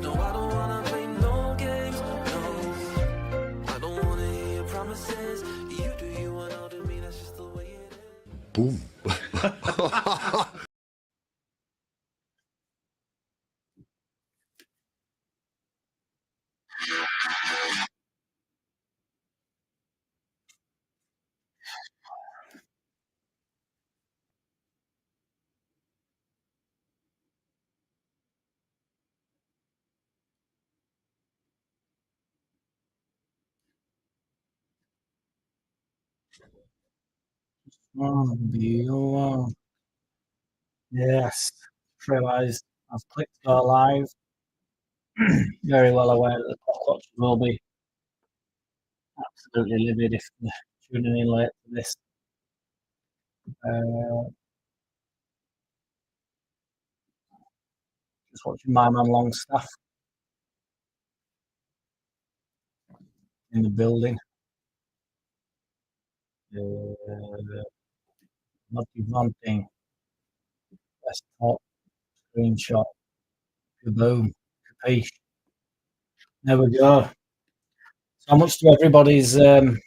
No, I don't wanna play no games. No, I don't wanna hear your promises. You do you and I'll do me. That's just the way it is. Boom. Yes, realised I've clicked go live. Very well aware that the clock watchers will be absolutely livid if they're tuning in late to this. Just watching my man Longstaff in the building. Not one thing. Desktop, screenshot, kaboom, capiche. There we go. So much to everybody's. We haven't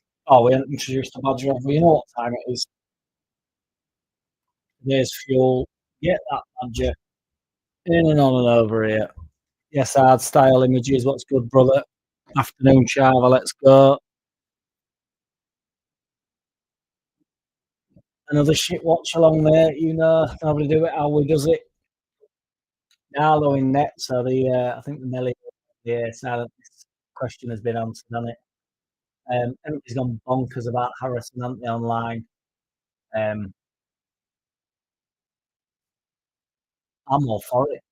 introduced the badger over. You know what time it is. Today's fuel. Get that badger in and on and over here. Yes, hard style images. What's good, brother? Afternoon, Chava. Let's go. Another shit watch along there. You know, nobody do it how we does it. Narlow in net. So I think the Melly, silent question has been answered on it. Everybody's gone bonkers about Harrison, haven't they, online? I'm all for it.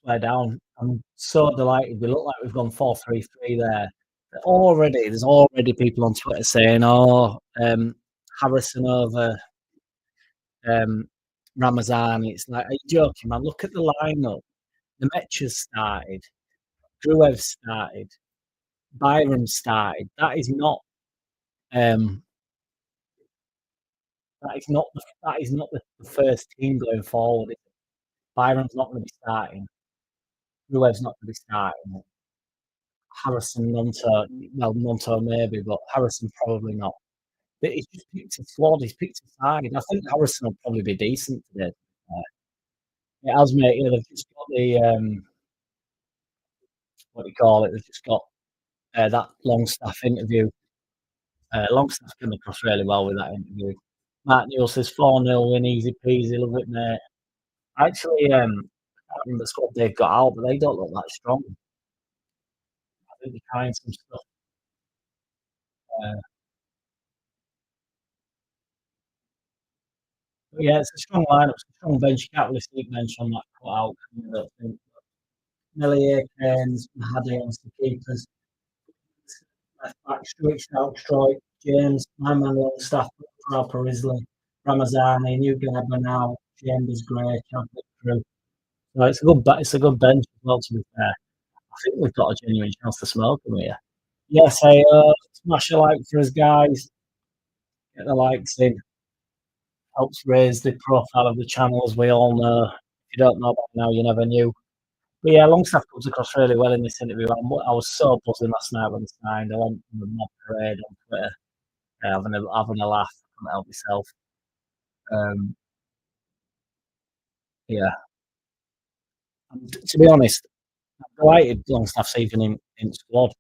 Swear down. I'm so delighted. We look like we've gone 4-3-3 there. There's already people on Twitter saying, Harrison over Ramazani. It's like, are you joking, man? Look at the lineup. The Metchers started. Gruev started. Byram started. That is not the first team going forward. Byram's not going to be starting. Gruev's not going to be starting. Harrison, Monto maybe, but Harrison probably not. But he's just picked a squad. He's picked a side. I think Harrison will probably be decent today. It has, mate. They've just got the what do you call it? They've just got that Longstaff interview. Longstaff came across really well with that interview. Matt Newell says 4-0 win, easy peasy, love it, mate. Actually, I can't remember the squad they've got out, but they don't look that strong. I think they're trying some stuff. But yeah, it's a strong lineup, it's a strong bench. You can't really see bench on that cut out. I don't think. Mellier, Cairns, Mahadi on the keepers. Left back, Stroik, James, my man Longstaff, Harper Risley, Ramazani, new guy now, Chambers, Gray, Champion Crew. So it's a good bench as well, to be fair. I think we've got a genuine chance to smoke them here. Yes, smash a like for us, guys. Get the likes in. Helps raise the profile of the channel, as we all know. If you don't know by now, you never knew. But yeah, Longstaff comes across really well in this interview. I was so buzzing last night when he signed. I went on the mob parade on Twitter, having a laugh. I couldn't help myself. Yeah. And to be honest, I'm delighted Longstaff's even in squad,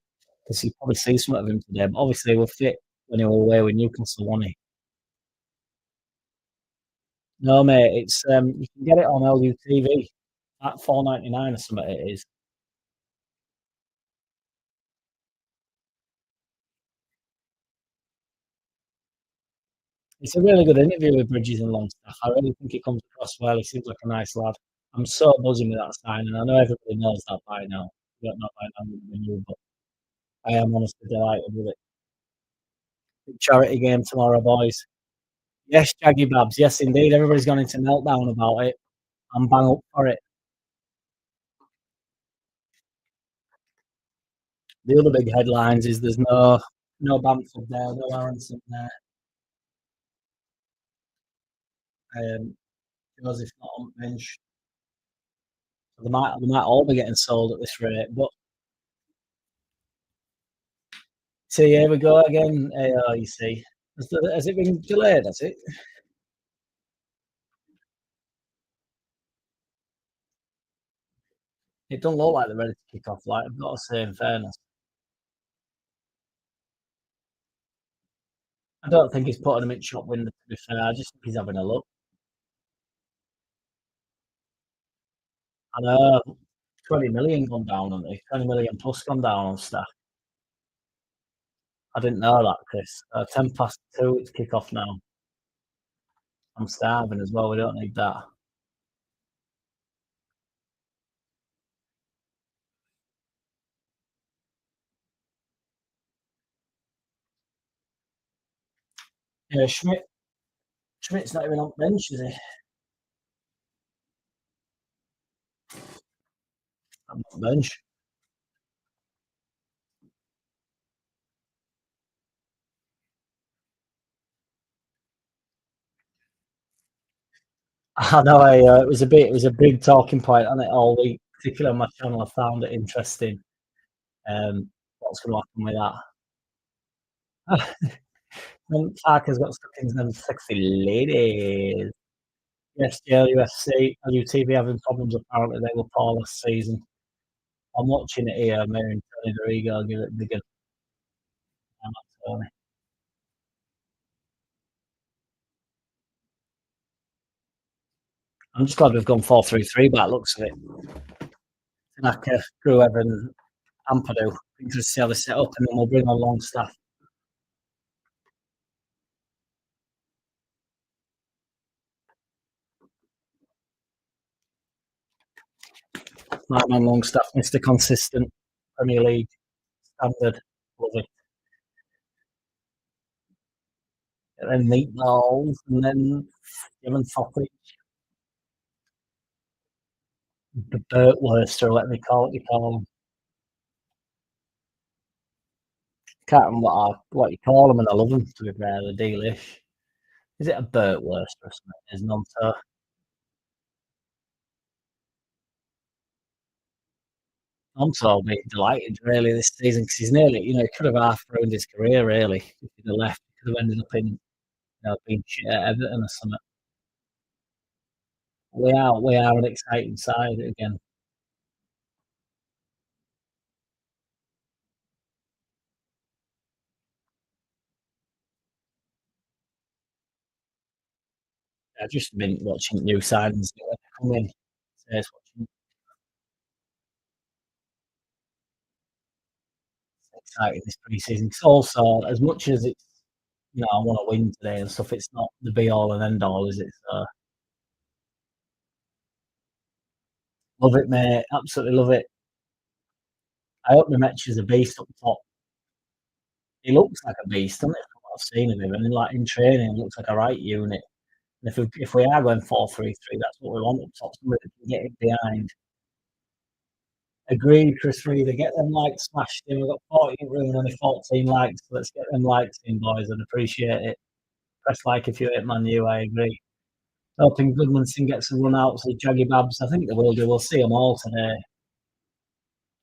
because you probably see some of him today. But obviously, we're fit when he was away with Newcastle, wasn't he? No, mate, it's you can get it on LUTV at $4.99 or something. It is. It's a really good interview with Bridges and Longstaff. I really think it comes across well. He seems like a nice lad. I'm so buzzing with that signing. I know everybody knows that by now. I don't know by now, but I am honestly delighted with it. Big charity game tomorrow, boys. Yes, Jaggy Babs. Yes, indeed. Everybody's gone into meltdown about it. I'm bang up for it. The other big headlines is there's no Bamford there, no Aronson there. Joseph not on bench. They might all be getting sold at this rate. But see, here we go again. AR, you see, has it been delayed? Has it? It don't look like they're ready to kick off. Like I've got to say, in fairness, I don't think he's putting them in shop window. To be fair, I just think he's having a look. I know 20 million gone down on it. 20 million plus gone down on staff. I didn't know that, Chris. 2:10, it's kick off now. I'm starving as well. We don't need that. Yeah, Schmidt's not even on bench, is he? I'm not bench. I know. It was a big talking point on it all week, particularly on my channel. I found it interesting. What's going to happen with that? FARKE's got stuck in them sexy ladies. Yes, yeah, UFC, UTV having problems apparently. They were poor last season. I'm watching it here, me and Tony Dorigo give it bigger. I'm just glad we've gone 4-3-3 by the looks of it. Tanaka, Drew Evans, Ampadu. Interesting to see how they set up, and then we'll bring on Longstaff. My man Longstaff, Mr. Consistent, Premier League standard. Love it. And then meatballs, and then Kevin Foppy. The Burtwurster, let me call it. You call him. Can't remember what you call them, and I love them. To be fair, they're delish. Is it a Burtwurster or something? There's none so. I'm so being delighted really this season because he's nearly, he could have half ruined his career really if he'd have left. He could have ended up in, being shit at Everton or something. We are an exciting side again. I've just been watching new signings come in. So it's exciting this pre-season. It's also as much as it's, I want to win today and stuff. It's not the be all and end all, is it? So love it, mate. Absolutely love it. I hope the match is a beast up top. He looks like a beast, doesn't it? From what I've seen of him, and in training, he looks like a right unit. And if we are going 4-3-3, that's what we want up top. Somebody that can get it behind. Agreed, Chris Reader. Get them likes smashed in. We've got 14 room and only 14 likes. So let's get them likes in, boys. I'd appreciate it. Press like if you hate Man U. I agree. Hoping Goodmanson gets a run out so Jaggy Babs. I think they will do. We'll see them all today.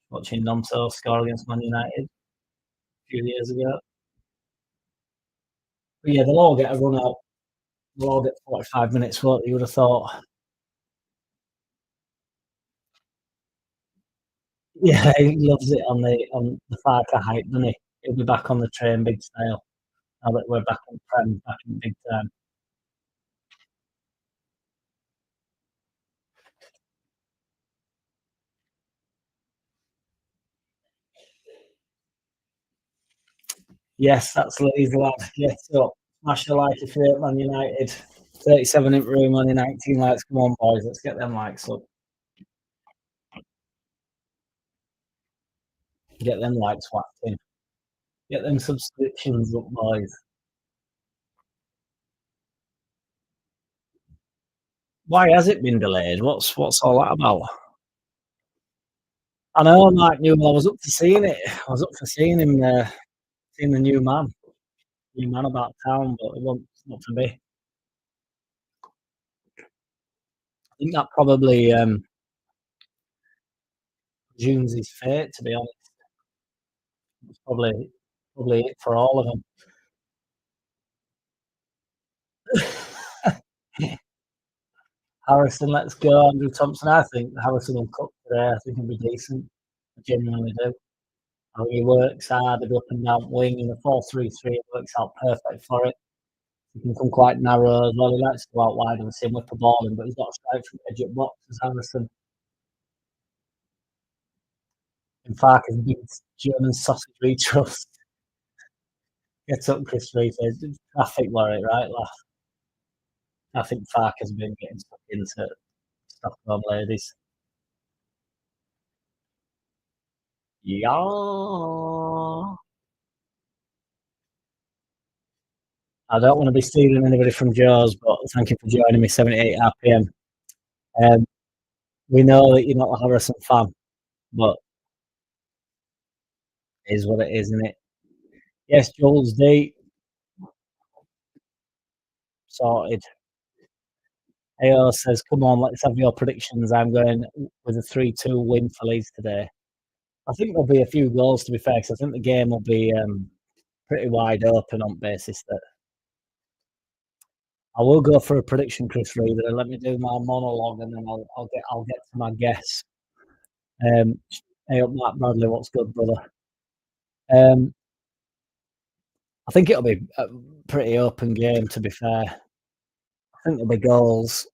Watching Nonto score against Man United a few years ago. But yeah, they'll all get a run out. They'll all get 45 minutes. What you would have thought. Yeah, he loves it on the FARKE hype, doesn't he? He'll be back on the train, big style. Now that we're back in Prem, back in big time. Yes, that's Leeds lad. Get up. Smash the like if you hate Man United. 37 in room, only 19 likes. Come on, boys. Let's get them likes up. Get them likes whacked in. Get them subscriptions up, boys. Why has it been delayed? What's all that about? I know Mike Newell. I was up for seeing it. I was up for seeing him, seeing the new man about town, but it wasn't not for me. I think that probably June's his fate, to be honest. It's probably it for all of them. Harrison, let's go. Andrew Thompson. I think Harrison will cook today. I think he'll be decent. I genuinely do. I think he works hard, he'll be up and down wing in the 4-3-3. It works out perfect for it. He can come quite narrow as well. He likes to go out wide and see him whip a ball in, but he's got a strike from the edge of box as Harrison. In FARKE is big German sausage retrust. Gets up, Chris Reeve. Traffic worry, right, laugh. I think FARKE has been getting stuck into Stockholm ladies. Yeah. I don't want to be stealing anybody from Joe's, but thank you for joining me, 78 RPM. We know that you're not a Harrison fan, but it is what it is, isn't it? Yes, Jules D. Sorted. AO says, come on, let's have your predictions. I'm going with a 3-2 win for Leeds today. I think there'll be a few goals, to be fair, because I think the game will be pretty wide open on basis that I will go for a prediction, Chris Reader. Let me do my monologue and then I'll get to my guess. Hey up, Matt Bradley, what's good, brother? I think it'll be a pretty open game, to be fair. I think there'll be goals.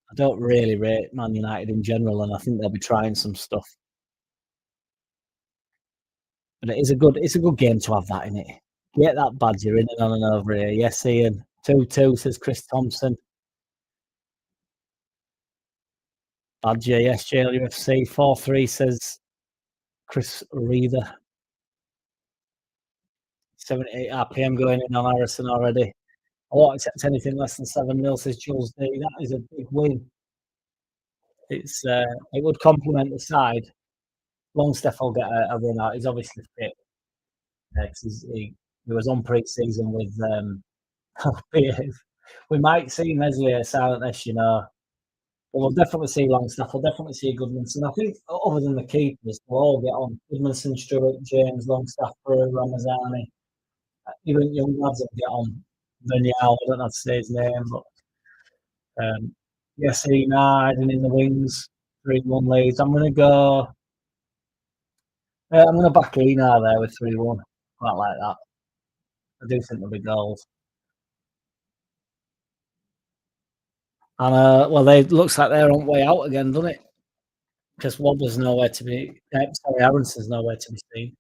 I don't really rate Man United in general, and I think they'll be trying some stuff. But it's a good game to have that in it. Get that badger in and on and over here. Yes, Ian. 2-2 says Chris Thompson. Badger, yes, JLUFC. 4-3 says Chris Reader. 78 RPM going in on Harrison already. I won't accept anything less than 7-0, says Jules D. That is a big win. It would complement the side. Longstaff will get a run out. He's obviously fit. He was on pre-season with we might see Meslier silent, you know. But we'll definitely see Longstaff. We'll definitely see Goodmanson. I think other than the keepers, they'll all get on. Goodmanson, Stewart, James, Longstaff, Peru, Ramazani. Even young lads will get on. Vinyal, I don't know how to say his name, but yes, Enard and in the wings, 3-1 leads. I'm going to back Enard there with 3-1. Quite like that. I do think there'll be goals. And well, it looks like they're on way out again, doesn't it? Because Wobbler's nowhere to be. Sorry, Aronson's nowhere to be seen.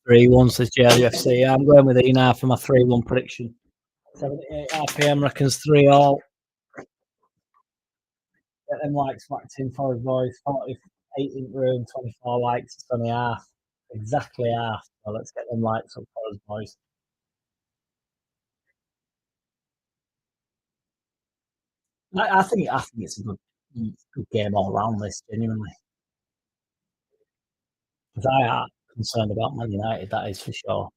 3-1 says JLUFC. I'm going with Enard for my 3-1 prediction. 78 RPM reckons 3-all. Get them likes whacked in for his boys. 48 in room, 24 likes. It's only half. Exactly half. So let's get them likes up for his boys. I think it's a good game all around this, genuinely. Because I am concerned about Man United, that is for sure.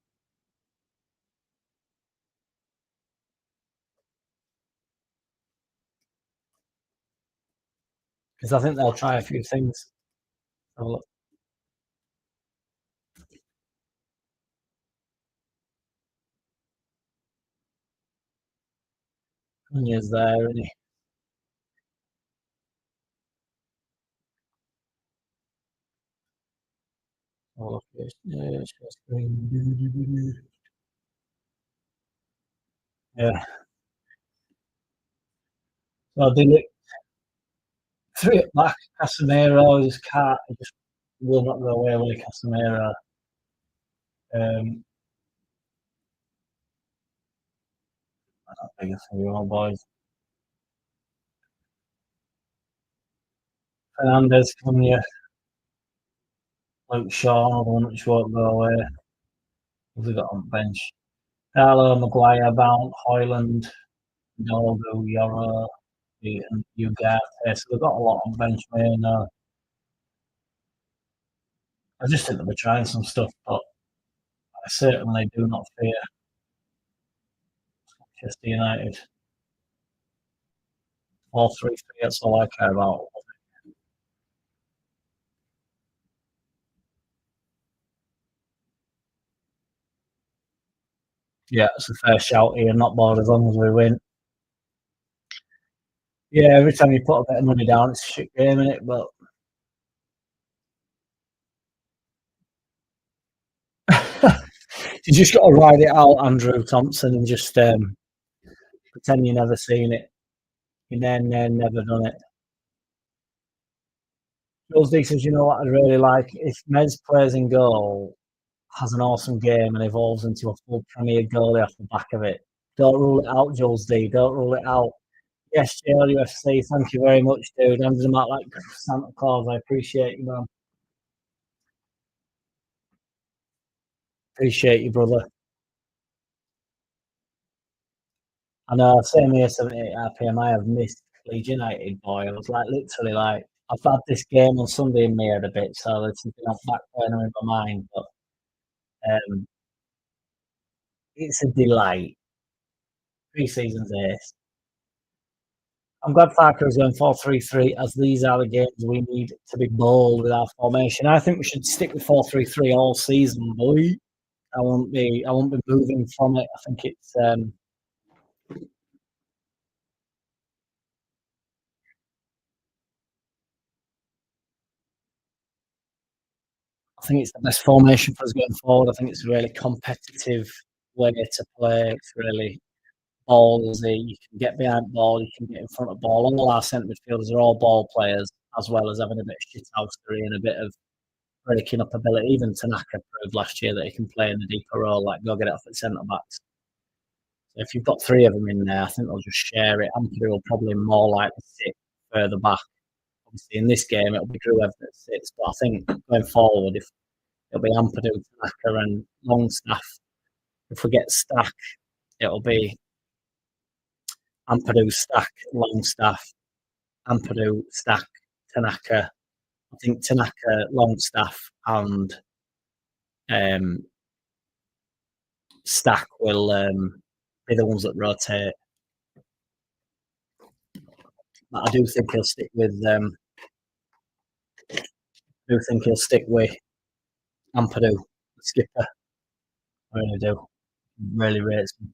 Because I think they'll try a few things. Have a look. Cunha's there, isn't he? Oh, look, yeah. So did it 3 at back. Casemiro just can't. He just will not go away with Casemiro. I don't think it's for you all boys. Fernandez, Cunha, Luke Shaw, another one which won't go away. Who've we got on bench? Carlo, Maguire, Mount, Hoyland, Dolgo, Yoro, and Ugarte. So they've got a lot on bench, man. I just think they'll be trying some stuff, but I certainly do not fear Manchester United. 4-3-3. That's all I care about. Yeah, it's a fair shout here. Not bored as long as we win. Yeah, every time you put a bit of money down, it's a shit game, isn't it? But you just got to ride it out, Andrew Thompson, and just pretend you never seen it. You never done it. Jules D says, you know what I'd really like? If Mez plays in goal, has an awesome game and evolves into a full Premier goalie off the back of it. Don't rule it out, Jules D. Don't rule it out. Yes, JLUFC, thank you very much, dude. Handed them out like Santa Claus. I appreciate you, man. Appreciate you, brother. I know, same here, 78 RPM. I have missed Leeds United, boy. I was like, literally, like, I've had this game on Sunday in my head a bit, so there's something on back burner in my mind, but um, it's a delight. Pre-season's ace. I'm glad FARKE is going 4-3-3, as these are the games we need to be bold with our formation. I think we should stick with 4-3-3 all season, boy. I won't be moving from it. I think it's the best formation for us going forward. I think it's a really competitive way to play. It's really ballsy. You can get behind ball, you can get in front of ball. All our centre midfielders are all ball players, as well as having a bit of shithousery and a bit of breaking up ability. Even Tanaka proved last year that he can play in the deeper role, like go get it off at centre backs. So if you've got three of them in there, I think they'll just share it. Ampadu will probably more likely sit further back. Obviously, in this game, it'll be whoever that sits. But I think going forward, if it'll be Ampadu, Tanaka, and Longstaff. If we get Stack, it'll be Ampadu, Stack, Longstaff, Ampadu, Stack, Tanaka. I think Tanaka, Longstaff, and Stack will be the ones that rotate. But I do think he'll stick with. I do think he'll stick with Ampadu, skipper. I really do. Really rates him.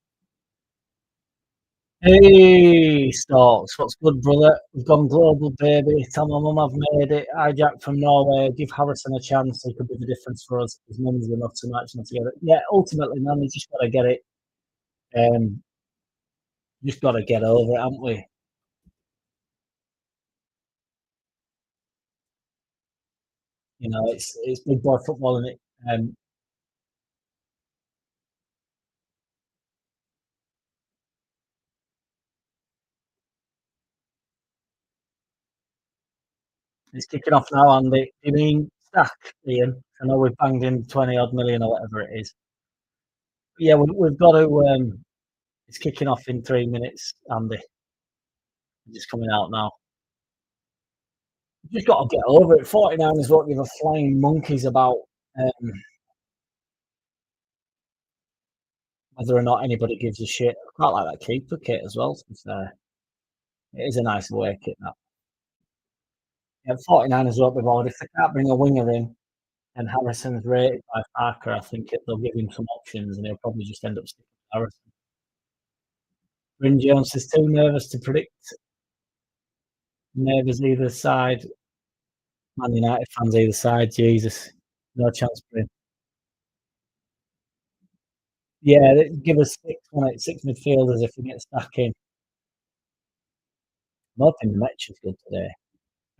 Hey, Storks, what's good, brother? We've gone global, baby. Tell my mum I've made it. Hi, Jack from Norway. Give Harrison a chance. He could be the difference for us. His mum's enough to match them together. Yeah, ultimately, man, you just got to get it. Just got to get over it, haven't we? You know, it's big boy football, and it's kicking off now, Andy. You mean Stack, Ian? I know we've banged in 20 odd million or whatever it is. But yeah, we've got to. It's kicking off in 3 minutes, Andy. Just coming out now. You've just got to get over it. 49 is what you're flying monkeys about whether or not anybody gives a shit. I quite like that keeper kit as well, to be fair. It is a nice away kit, that. Yeah, 49 is what they've ordered. If they can't bring a winger in and Harrison's rated by FARKE, I think they'll give him some options and he'll probably just end up sticking with Harrison. Bryn Jones is too nervous to predict neighbours either side. Man United fans either side, Jesus. No chance for him. Yeah, give us six midfielders if we get stuck in. I'm hoping the match is good today.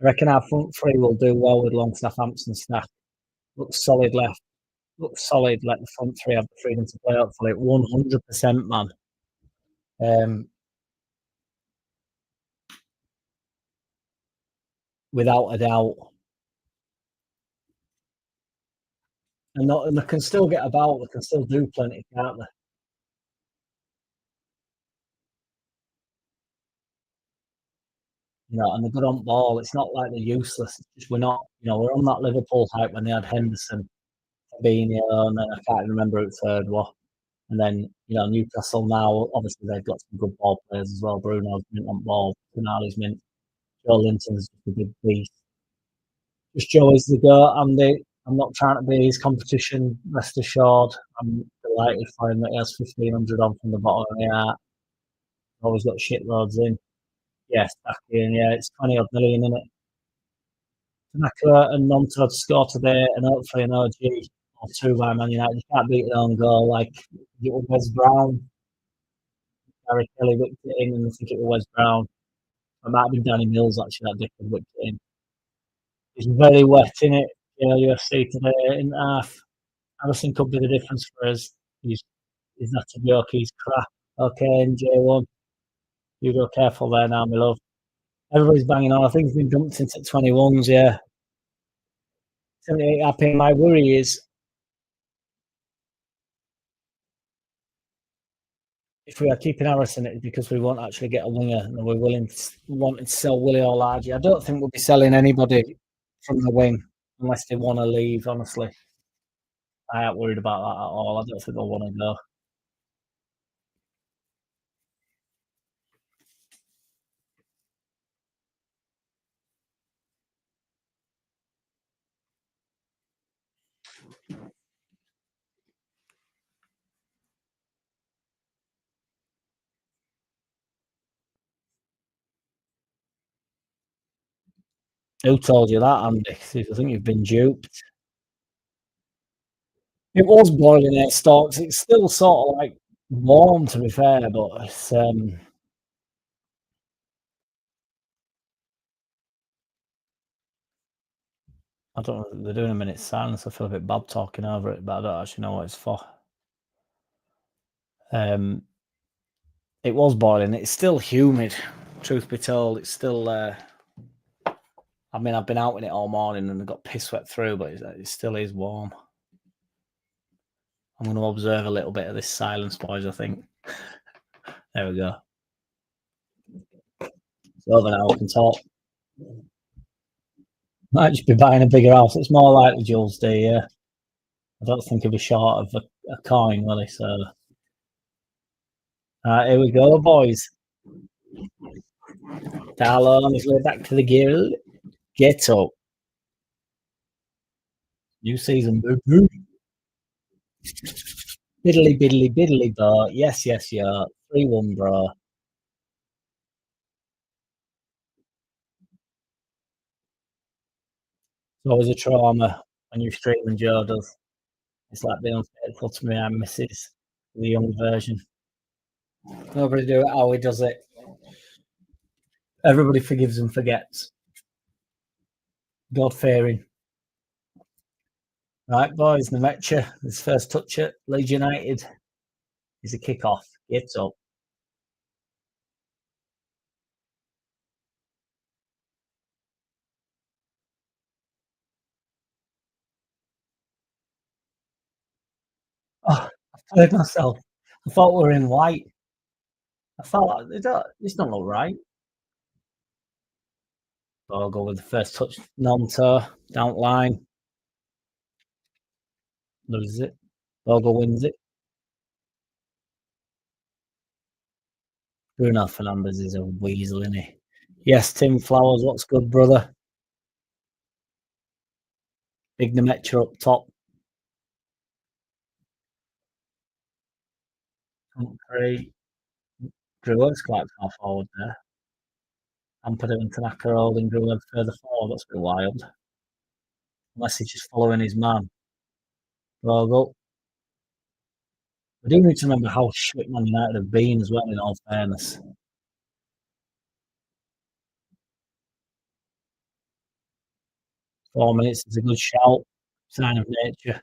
I reckon our front three will do well with Longstaff, Hampson, Stack. Looks solid left. Looks solid. Let the front three have the freedom to play up for it. 100%, man. Without a doubt. And they can still get about. They can still do plenty, can't they? You know, and they're good on ball. It's not like they're useless. It's just we're not. You know, we're on that Liverpool hype when they had Henderson, Fabinho, and then I can't remember who third was. And then, Newcastle now, obviously they've got some good ball players as well. Bruno's mint on ball, Tonali's mint, Joe Linton's just a big beast. Just Joey's the goat, Andy. I'm not trying to be his competition, rest assured. I'm delighted for him that he has 1,500 on from the bottom of the art. Always got shitloads in. Yes, back in, yeah, it's 20 odd million in it. Tanaka and Monto to score today, and hopefully an OG or two by Man United. You can't beat an own goal like it was Wes Brown. Gary Kelly whipped it in, and I think it was Wes Brown. It might have been Danny Mills actually that Dickon whipped it in. It's very wet in it. UFC today in half. Harrison could be the difference for us. He's not a joke. He's crap. Okay, and J1. You go careful there now, my love. Everybody's banging on. I think it's been dumped into 21s, yeah. 78 happy. My worry is if we are keeping Harrison, it's because we won't actually get a winger and we're wanting to sell Willie or Largy. I don't think we'll be selling anybody from the wing unless they want to leave, honestly. I ain't worried about that at all. I don't think they'll want to go. Who told you that, Andy? I think you've been duped. It was boiling at Stocks. It's still sort of like warm, to be fair, but it's I don't know. They're doing a minute silence. I feel a bit bad talking over it, but I don't actually know what it's for. It was boiling. It's still humid. Truth be told, it's still. I mean, I've been out in it all morning and I got piss wet through, but it still is warm. I'm going to observe a little bit of this silence, boys. I think. There we go. It's over now. We can talk. Might just be buying a bigger house. It's more likely Jules do. Yeah. I don't think he'll be short of a coin, will he? So. Here we go, boys. Darlow on his way back to the gear. Get up. New season, boo boo. Biddly, biddly, biddly, bro. Yes, yeah. 3-1, bro. It's always a trauma when you stream and Joe does. It's like being unfaithful to me and Mrs. The young version. Nobody do it how he does it. Everybody forgives and forgets. God fearing. Right, boys, Nemecha, his first touch at Leeds United is a kickoff. Get up. Oh, I've played myself. I thought we were in white. I thought this don't look right. So I'll go with the first touch. Non-toe, down line. Loses it. Bogle wins it. Bruno Fernandes is a weasel, isn't he? Yes, Tim Flowers, what's good, brother? Big Nemecha up top. Three. Drewer's quite far forward there. Ampadu and Tanaka are holding Drewer further forward. That's a bit wild. Unless he's just following his man. Bogle. We do need to remember how shit Man United have been as well, in all fairness. Four minutes is a good shout. Sign of nature.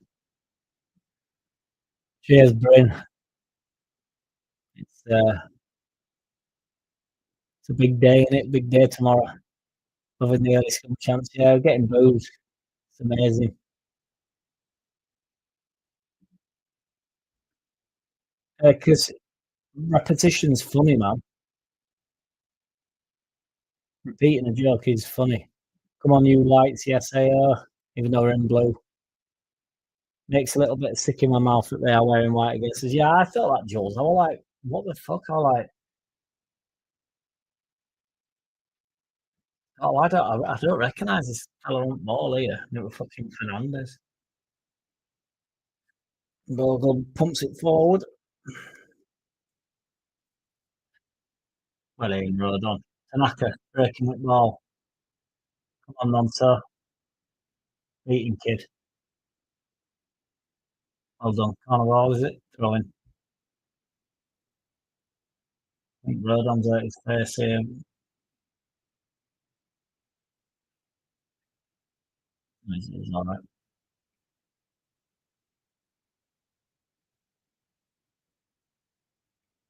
Cheers, Bryn. It's a big day, isn't it? Big day tomorrow. Loving the early scum chance. Yeah, we're getting booed. It's amazing. Because repetition's funny, man. Repeating a joke is funny. Come on, you lights, yes, AO. Even though we're in blue. Makes a little bit sick in my mouth that they are wearing white again. Says, yeah, I felt that, Jules. I was like, what the fuck? I was like, oh, I don't recognise this fella on ball here. And it was fucking Fernandez. Bogle pumps it forward. Well, in road on. Tanaka breaking the ball. Come on, Nonto. Beating kid. Well done. Corner ball, is it? Throwing. I think Rodon's out his face here. He's all right.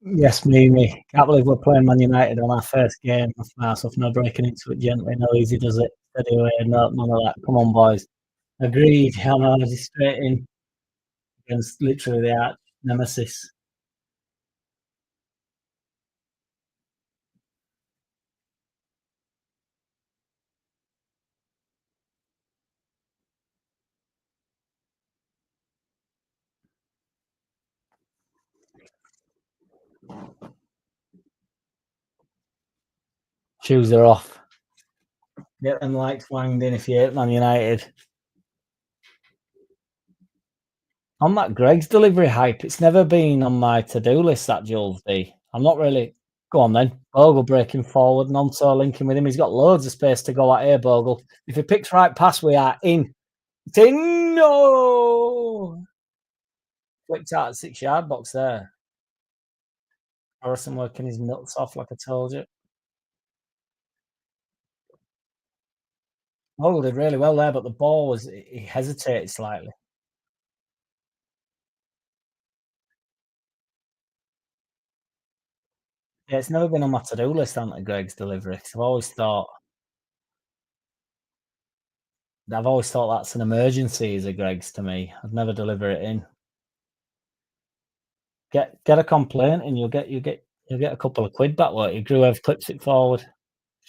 Yes, me. Can't believe we're playing Man United on our first game. That's nice of no breaking into it gently. No easy does it. Anyway, no, none of that. Come on, boys. Agreed. I'm already straight in against literally the arch nemesis. Shoes are off. Get them lights wanged in if you hate Man United. On that Greg's delivery hype, it's never been on my to-do list, that Jules D. I'm not really... Go on then. Bogle breaking forward, Nonto linking with him. He's got loads of space to go at here, Bogle. If he picks right pass, we are in. It's in! No! Flicked out at 6-yard box there. Harrison working his nuts off, like I told you. Bogle did really well there, but the ball was... He hesitated slightly. Yeah, it's never been on my to-do list, hasn't it, Greg's delivery? Because I've always thought that's an emergency as a Greg's to me. I'd never deliver it in. Get a complaint and you'll get a couple of quid back. What you Gruev clips it forward.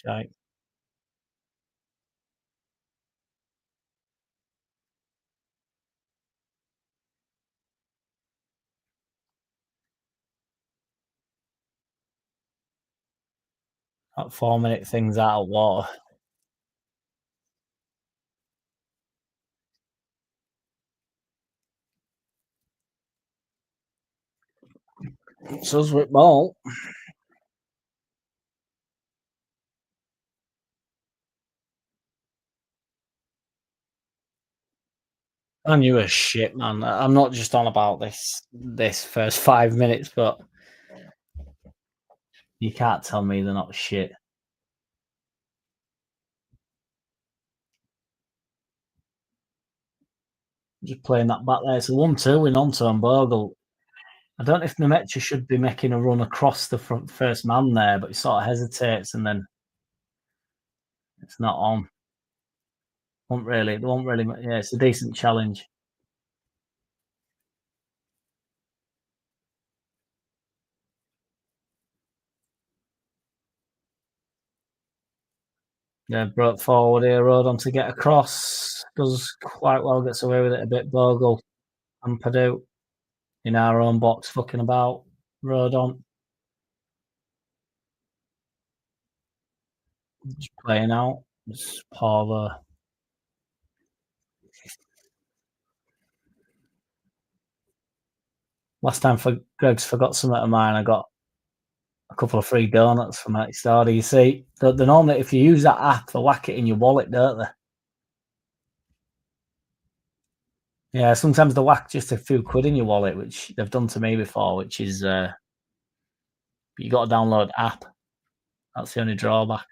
Shite. That 4-minute thing's out of water. So's with ball. I knew a shit, man. I'm not just on about this first 5 minutes, but you can't tell me they're not shit. Just playing that back there. It's a 1-2 with Nonto and Bogle. I don't know if Nemecha should be making a run across the first man there, but he sort of hesitates and then it's not on. Won't really. Yeah, it's a decent challenge. Yeah, brought forward here, Rodon to get across. Does quite well, gets away with it a bit. Bogle and Purdue in our own box, fucking about. Rodon just playing out. It's Pava. Last time for Greg's forgot something of mine. I got a couple of free donuts from that starter. You see, they normally, if you use that app, they whack it in your wallet, don't they? Yeah, sometimes they whack just a few quid in your wallet, which they've done to me before, which is you got to download app. That's the only drawback.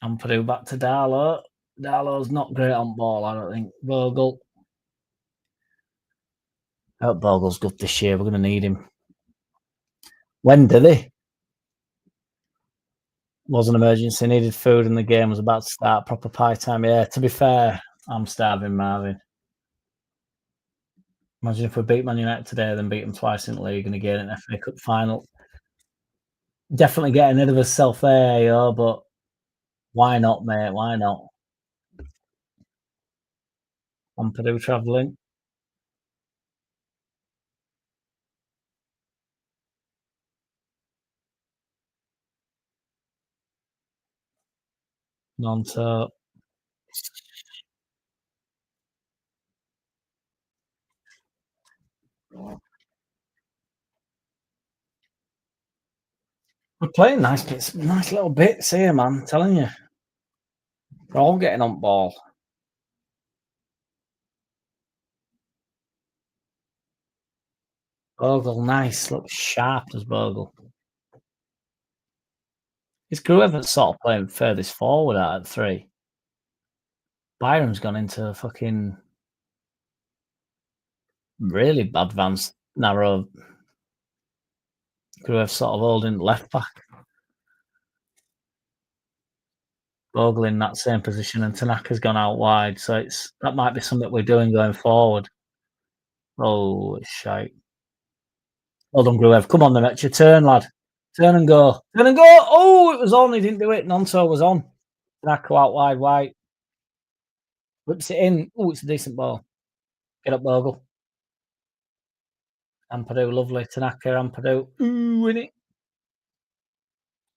And Purdue back to Darlow. Darlow's not great on ball, I don't think. Bogle. I hope Bogle's good this year. We're going to need him. When did he? Was an emergency. Needed food and the game was about to start. Proper pie time. Yeah, to be fair, I'm starving, Marvin. Imagine if we beat Man United today, then beat them twice in the league and again in the FA Cup final. Definitely getting ahead of herself there, yo, but why not, mate? Why not? Purdue travelling. Non-to. We're playing nice bits, nice little bits here, man. I'm telling you. We're all getting on ball. Bogle, nice. Looks sharp as Bogle. It's Gruever's sort of playing furthest forward out of 3. Byram's gone into fucking really advanced, narrow. Gruev sort of holding left back. Bogle in that same position, and Tanaka's gone out wide. So that might be something we're doing going forward. Oh, it's shite. Well done, Gruev. Come on, then, it's your turn, lad. Turn and go. Turn and go. Oh, it was on. He didn't do it. Nonto was on. Tanaka out wide, white. Whips it in. Oh, it's a decent ball. Get up, Bogle. Ampadu, lovely. Tanaka, Ampadu. Ooh, in it.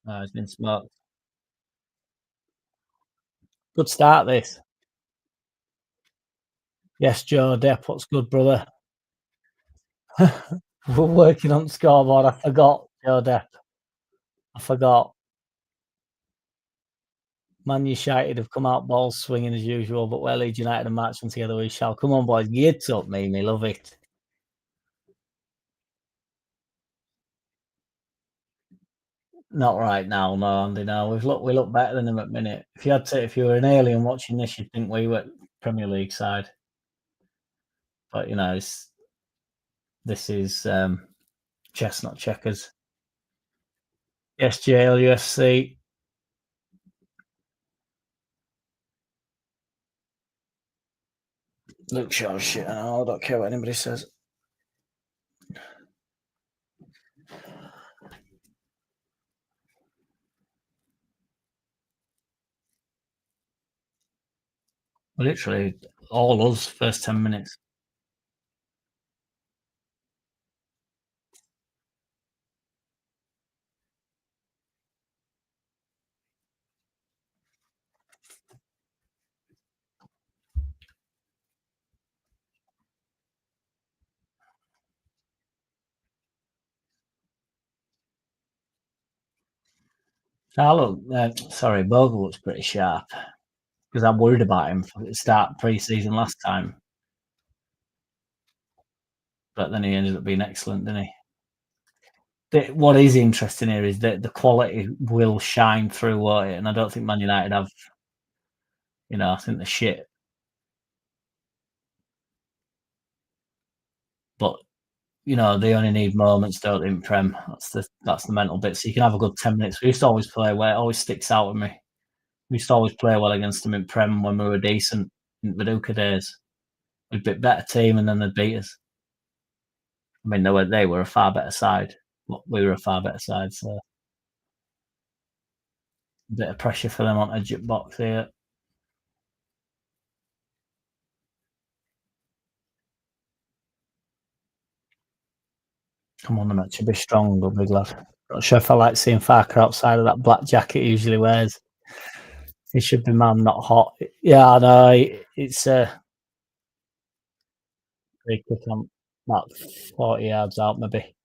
Oh, he's been smoked. Good start, this. Yes, Joe Depp, what's good, brother? We're working on the scoreboard. I forgot, Joe Depp. I forgot. Man United have come out balls swinging as usual, but where Leeds United are marching together, we shall. Come on, boys. Get up, me. Love it. Not right now, no, Andy. No, we look better than them at minute. If you were an alien watching this, you'd think we were Premier League side. But you know, this is chestnut checkers. Yes, JLUFC. Luke Shaw shit. I don't care what anybody says. Literally all us first 10 minutes. Bogle looks pretty sharp because I'm worried about him for the start pre-season last time. But then he ended up being excellent, didn't he? What is interesting here is that the quality will shine through, won't it? And I don't think Man United have, I think the shit. But, they only need moments, don't they, in Prem? That's the mental bit. So you can have a good 10 minutes. We used to always play well. It always sticks out with me. We used to always play well against them in Prem when we were decent in the Viduka days. We'd be a better team and then they'd beat us. I mean, they were a far better side. We were a far better side, so a bit of pressure for them on edge box here. Come on, the match. Be strong, big lad. Not sure if I like seeing FARKE outside of that black jacket he usually wears. He should be man, not hot. Yeah, I know. It's a free kick on about 40 yards out, maybe.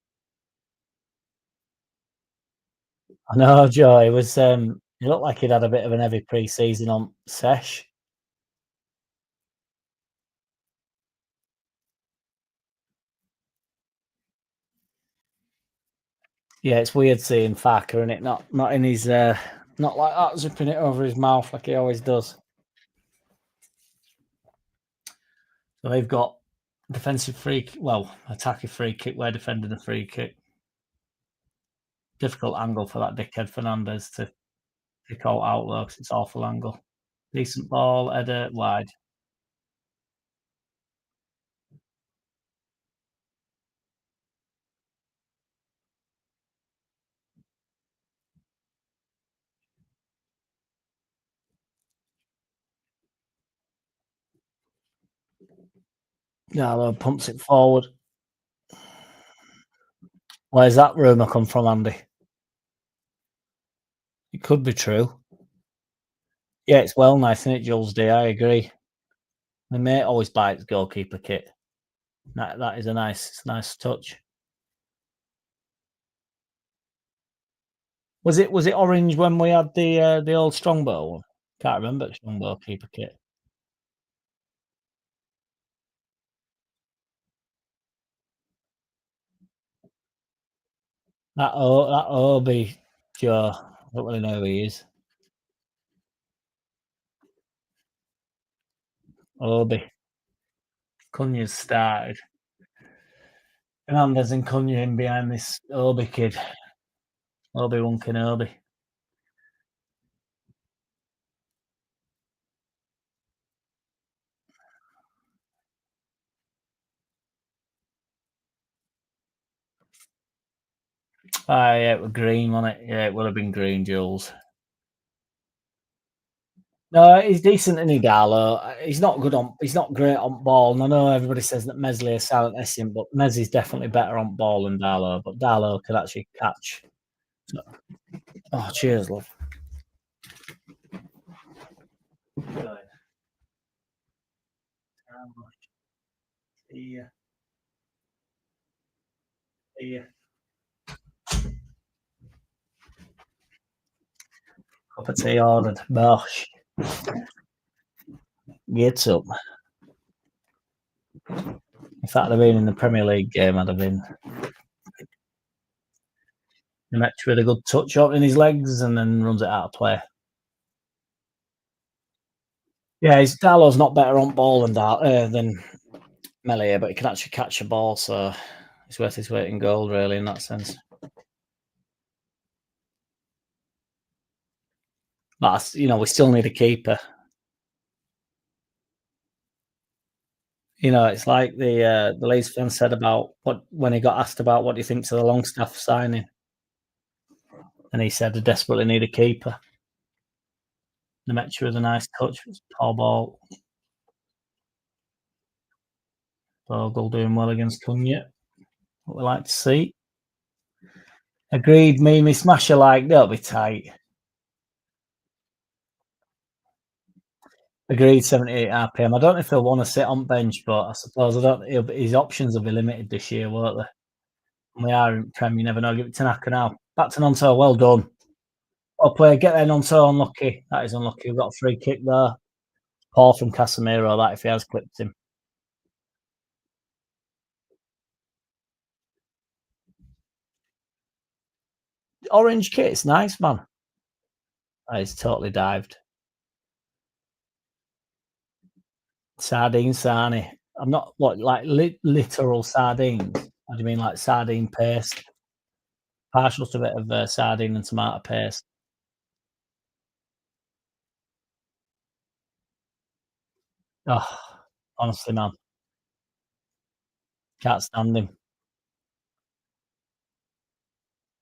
I know, Joe. He was. He looked like he'd had a bit of an heavy pre-season on Sesh. Yeah, it's weird seeing FARKE in it, not in his, not like that, zipping it over his mouth like he always does. So they've got defensive attacking free kick. We're defending the free kick. Difficult angle for that dickhead Fernandez to pick out though, because it's awful angle. Decent ball, header wide. Darlow pumps it forward. Where's that rumour come from, Andy? It could be true. Yeah, it's well nice, isn't it, Jules D? I agree. My mate always buys goalkeeper kit. That is a nice touch. Was it orange when we had the old Strongbow one? Can't remember the Strongbow keeper kit. That Obi Joe, I don't really know who he is. Obi. Cunha's started. Fernandez and Cunha in behind this Obi kid. Obi-Wan Kenobi. Ah, yeah, it was green, wasn't it? Yeah, it would have been green, Jules. No, he's decent, isn't he, Darlow? He's not great on ball. And I know everybody says that Mesley is silent Essien, but Mesley's definitely better on ball than Darlow. But Darlow could actually catch. Oh, cheers, love. See ya. See ya. Cup of tea ordered. Bosh. Gets up. If that had been in the Premier League game, I'd have been. The match with a good touch up in his legs and then runs it out of play. Yeah, Darlow's not better on ball than Melia, but he can actually catch a ball, so it's worth his weight in gold, really, in that sense. But we still need a keeper. It's like the Leeds fan said about when he got asked about what do you think to the Longstaff signing, and he said, "I desperately need a keeper." The match with a nice touch, poor ball. Bogle doing well against Cunha. What we like to see. Agreed, Mimi Smasher like they'll be tight. Agreed, 78 RPM. I don't know if he'll want to sit on bench, but I suppose his options will be limited this year, won't they? We are in Prem, you never know. Give it to Naka now. Back to Nonto, well done. Well played, get there, Nonto, unlucky. That is unlucky. We've got a free kick there. Paul from Casemiro, that if he has clipped him. Orange kit, it's nice, man. That is totally dived. Sardine sarnie. I'm not like literal sardines. What do you mean, like sardine paste? Partial to a bit of sardine and tomato paste. Oh, honestly, man, can't stand him.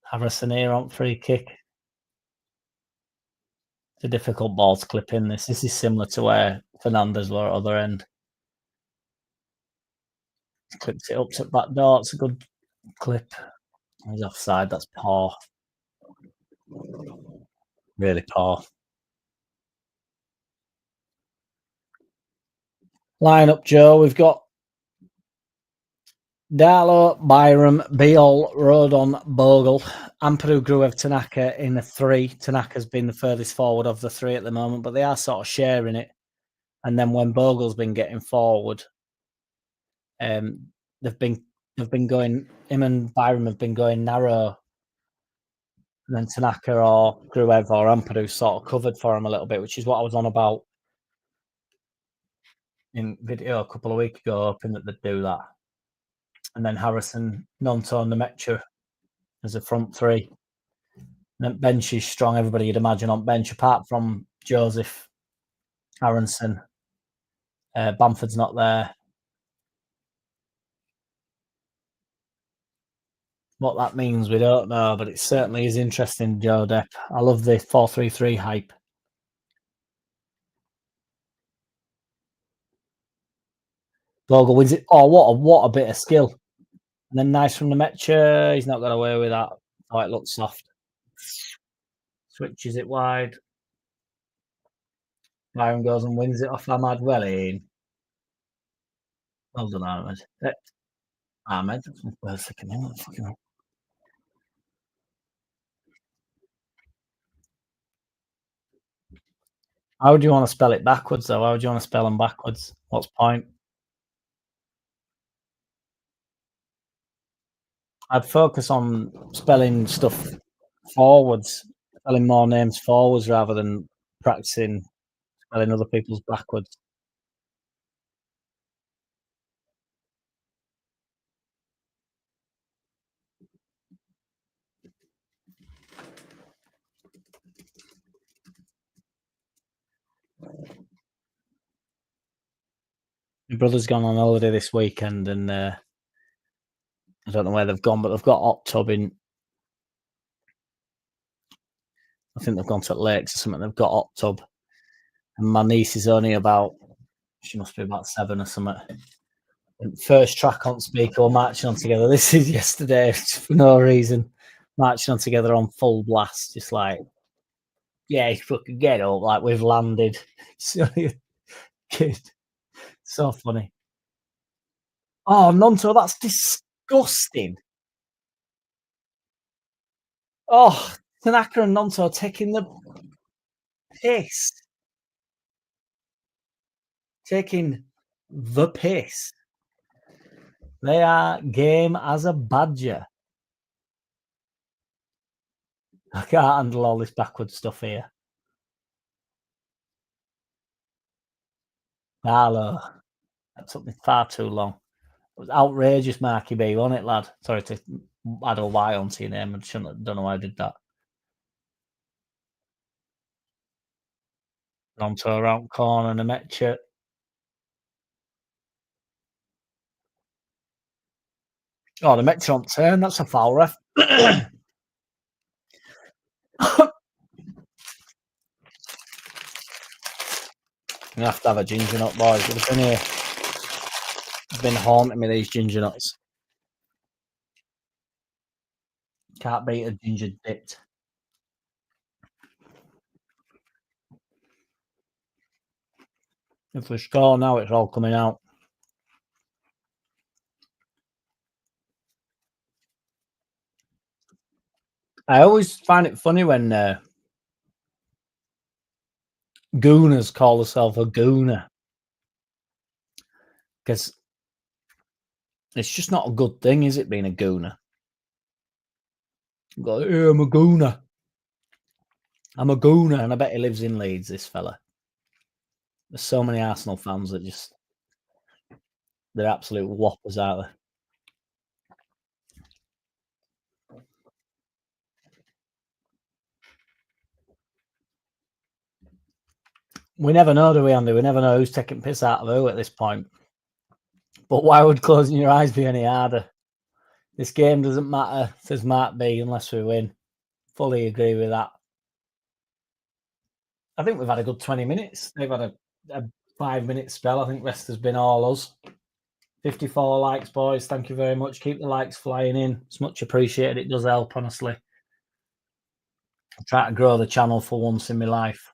Harrison here on free kick. It's a difficult ball to clip in. This is similar to where Fernandez were at other end. Clips it up to the back door. It's a good clip. He's offside. That's poor. Really poor. Line up, Joe. We've got Darlow, Byram, Beal, Rodon, Bogle, Ampadu, Gruev, Tanaka in the three. Tanaka's been the furthest forward of the three at the moment, but they are sort of sharing it. And then when Bogle's been getting forward, they've been going. Him and Byram have been going narrow, and then Tanaka or Gruev or Ampadu sort of covered for him a little bit, which is what I was on about in video a couple of weeks ago, hoping that they'd do that. And then Harrison, Nonto, and Nemecha as a front three. And then bench is strong. Everybody you'd imagine on bench, apart from Joseph, Aronson. Bamford's not there. What that means, we don't know, but it certainly is interesting, Joe Depp. I love the 4-3-3 hype. Bogle wins it. Oh, what a bit of skill. And then nice from the Metcher. He's not got away with that. Oh, it looks soft. Switches it wide. Byron goes and wins it off Ahmad Welling. Well done, Ahmed. Ahmed. How do you want to spell it backwards, though? How do you want to spell them backwards? What's point? I'd focus on spelling stuff forwards, spelling more names forwards rather than practicing spelling other people's backwards. My brother's gone on holiday this weekend, and I don't know where they've gone, but they've got hot tub in. I think they've gone to lakes or something. They've got hot tub, and my niece is only about. She must be about 7 or something. And first track on speaker, we're marching on together. This is yesterday for no reason. Marching on together on full blast, just like, yeah, fucking get up, like we've landed. So, kid, so funny. Oh, Nonto, that's disgusting. Oh, Tanaka and Nonto taking the piss. Taking the piss. They are game as a badger. I can't handle all this backward stuff here. Hello. That took me far too long. It was outrageous, Marky B, wasn't it, lad? Sorry to add a Y onto your name. I shouldn't have, don't know why I did that. Onto a round corner and a Metcher. Oh, the Metcher on turn. That's a foul, ref. You have to have a ginger nut, boys. They've been here. They've been haunting me, these ginger nuts. Can't beat a ginger dipped. If we score now, it's all coming out. I always find it funny when gooners call themselves a gooner, because it's just not a good thing, is it, being a gooner? Go, hey, I'm a gooner. I'm a gooner, and I bet he lives in Leeds, this fella. There's so many Arsenal fans that just, they're absolute whoppers, aren't they? We never know, do we, Andy? We never know who's taking piss out of who at this point. But why would closing your eyes be any harder? This game doesn't matter, says Mark B, unless we win. Fully agree with that. I think we've had a good 20 minutes. They've had a 5-minute spell. I think rest has been all us. 54 likes, boys. Thank you very much. Keep the likes flying in. It's much appreciated. It does help, honestly. I try to grow the channel for once in my life.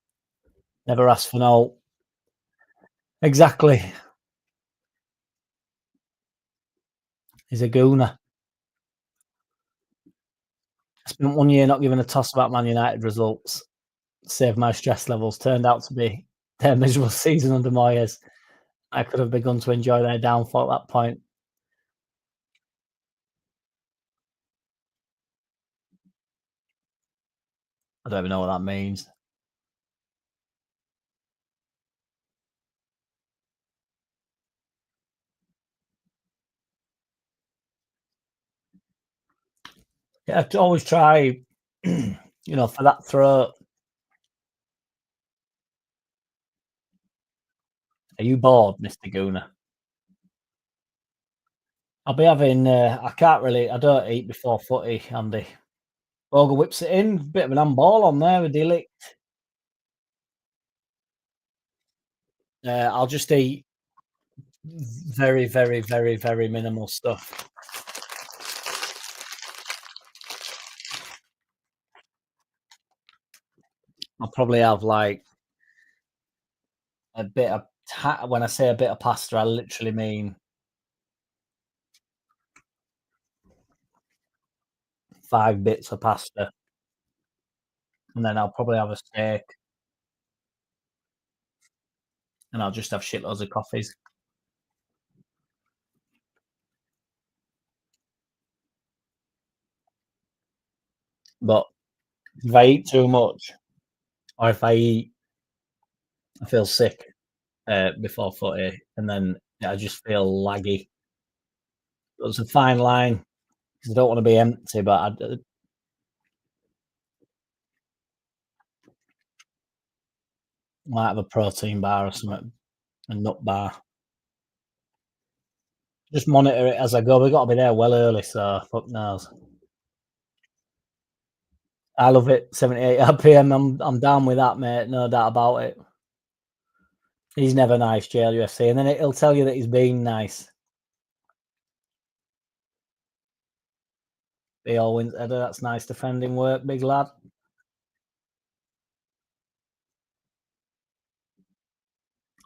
Never ask for no. Exactly. He's a gooner. I spent 1 year not giving a toss about Man United results. Saved my stress levels. Turned out to be their miserable season under Moyes. I could have begun to enjoy their downfall at that point. I don't even know what that means. Yeah, I always try, for that throat. Are you bored, Mr. Gooner? I'll be having, I don't eat before footy, Andy. Bogle whips it in, bit of an handball on there with Delict. I'll just eat Very, very, very, very minimal stuff. I'll probably have like a bit of when I say a bit of pasta, I literally mean 5 bits of pasta, and then I'll probably have a steak, and I'll just have shitloads of coffees. But if I eat too much, or if I feel sick before footy, and then I just feel laggy. It's a fine line 'cause I don't want to be empty, but I might have a protein bar or something, a nut bar. Just monitor it as I go. We've got to be there well early, so fuck knows. I love it. 78 RPM. I'm down with that, mate. No doubt about it. He's never nice, JLUFC, and then he'll tell you that he's been nice. He all wins header. That's nice defending work, big lad.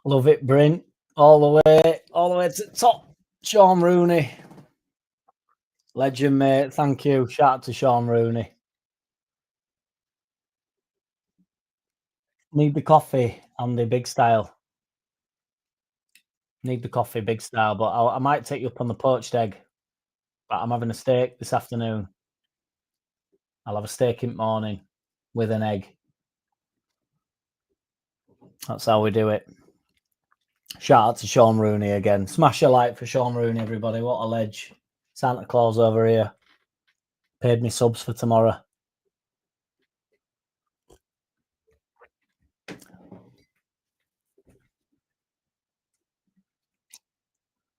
Love it, Bryn. All the way to the top. Sean Rooney. Legend, mate. Thank you. Shout out to Sean Rooney. Need the coffee, Andy, big style. Need the coffee, big style. But I might take you up on the poached egg. But I'm having a steak this afternoon. I'll have a steak in the morning with an egg. That's how we do it. Shout out to Sean Rooney again. Smash a like for Sean Rooney, everybody. What a ledge. Santa Claus over here. Paid me subs for tomorrow.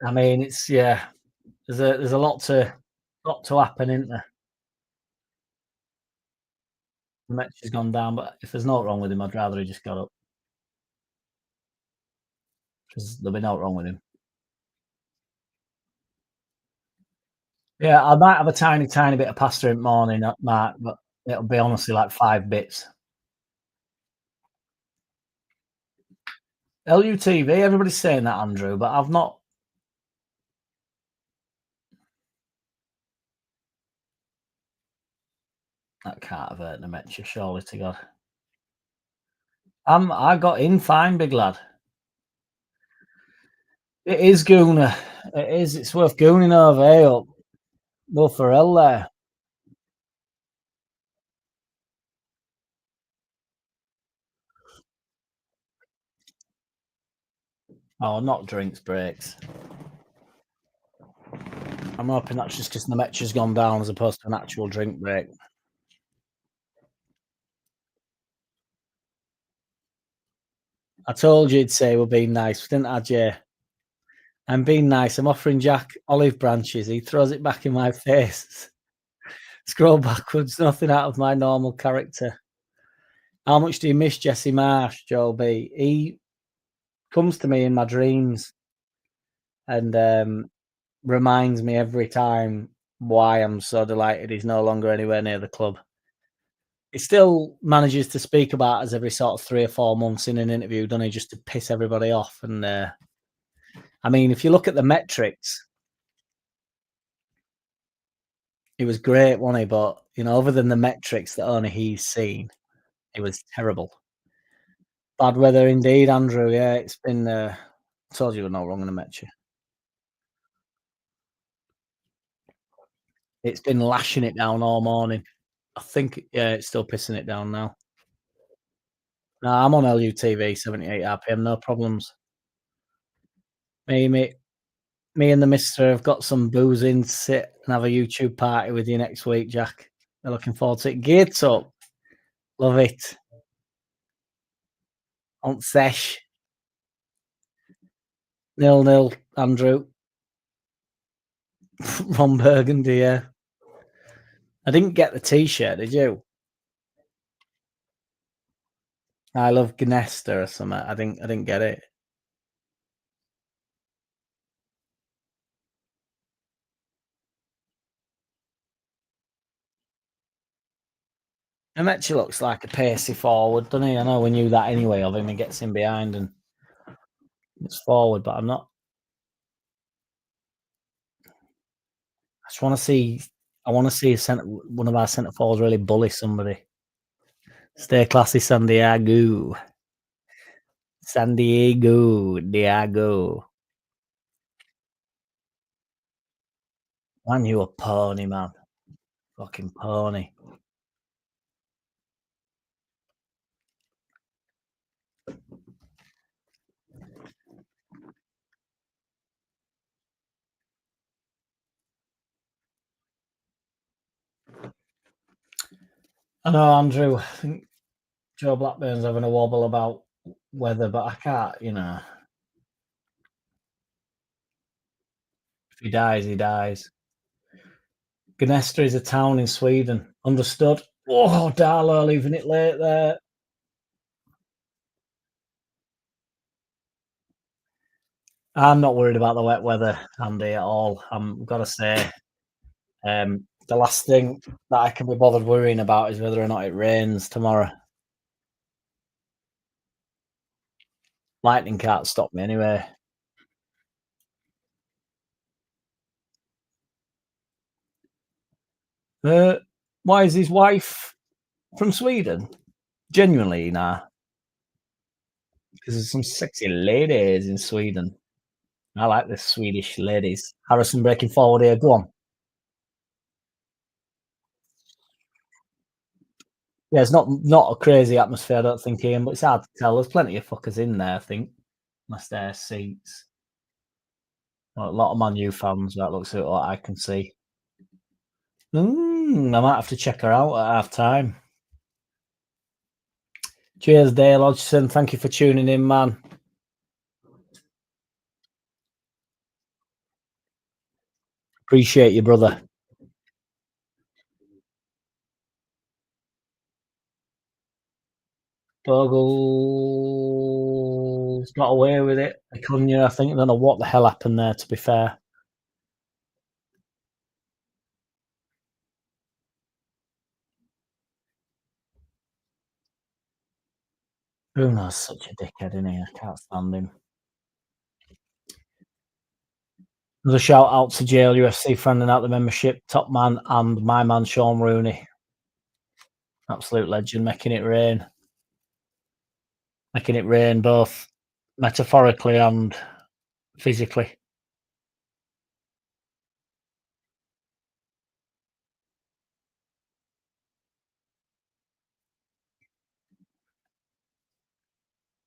I mean, it's there's a lot to happen, isn't there? The match has gone down, but if there's no wrong with him, I'd rather he just got up. Because there'll be no wrong with him. Yeah, I might have a tiny, tiny bit of pasta in the morning, Mark, but it'll be honestly like 5 bits. LUTV, everybody's saying that, Andrew, but I've not. That can't have hurt Nemecha, surely to God. I got in fine, big lad. It is Gooner. It is. It's worth gooning over here. Up. Will Ferrell there. Oh, not drinks breaks. I'm hoping that's just because Nemecha's gone down as opposed to an actual drink break. I told you he'd say we're being nice, didn't I, Jay? I'm being nice. I'm offering Jack olive branches. He throws it back in my face. Scroll backwards. Nothing out of my normal character. How much do you miss Jesse Marsh, Joel B? He comes to me in my dreams and reminds me every time why I'm so delighted he's no longer anywhere near the club. He still manages to speak about us every sort of 3 or 4 months in an interview, doesn't he, just to piss everybody off. And I mean, if you look at the metrics, he was great, wasn't he? But other than the metrics that only he's seen, it was terrible. Bad weather indeed, Andrew. Yeah, it's been. I told you we're not wrong in the metro. It's been lashing it down all morning. I think, yeah, it's still pissing it down now. No, I'm on LUTV 78 RPM, no problems. Me and the mister have got some booze in to sit and have a YouTube party with you next week, Jack. We're looking forward to it. Gates up. Love it. On sesh. 0-0, Andrew. Ron Burgundy, yeah. I didn't get the t-shirt, did you? I love Gnesta or something. I didn't get it. Amechi looks like a pacey forward, doesn't he? I know we knew that anyway of him. He gets in behind and it's forward, but I'm not. I just want to see. I want to see one of our centre forwards really bully somebody. Stay classy, San Diego. San Diego. Man, you a pony, man. Fucking pony. I know, Andrew. I think Joe Blackburn's having a wobble about weather, but I can't, If he dies, he dies. Gnesta is a town in Sweden. Understood? Oh, Darlow leaving it late there. I'm not worried about the wet weather, Andy, at all. I'm got to say, the last thing that I can be bothered worrying about is whether or not it rains tomorrow. Lightning can't stop me anyway. Why is his wife from Sweden? Genuinely, nah. Because there's some sexy ladies in Sweden. I like the Swedish ladies. Harrison breaking forward here. Go on. Yeah, it's not a crazy atmosphere, I don't think, Ian, but it's hard to tell. There's plenty of fuckers in there, I think. Unless they're seats. Well, a lot of Man U fans, that looks at what I can see. I might have to check her out at half time. Cheers, Dale Hodgson. Thank you for tuning in, man. Appreciate you, brother. Bogle's got away with it. Acuna, I think. I don't know what the hell happened there, to be fair. Bruno's such a dickhead, isn't he? I can't stand him. Another shout out to Jail UFC friending out the membership, top man, and my man Sean Rooney. Absolute legend, making it rain. Making it rain both metaphorically and physically.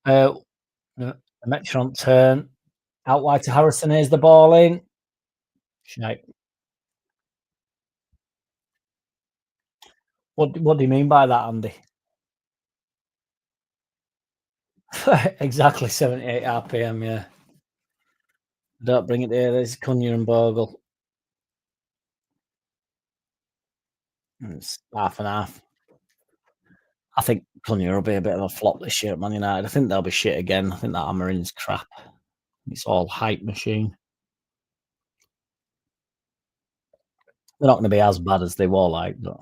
The Metron turn. Out wide to Harrison. Here's the ball in. Shite. What do you mean by that, Andy? Exactly 78 RPM, yeah. Don't bring it there. There's Cunha and Bogle. It's half and half. I think Cunha will be a bit of a flop this year at Man United. I think they'll be shit again. I think that Amarin's crap. It's all hype machine. They're not going to be as bad as they were like, but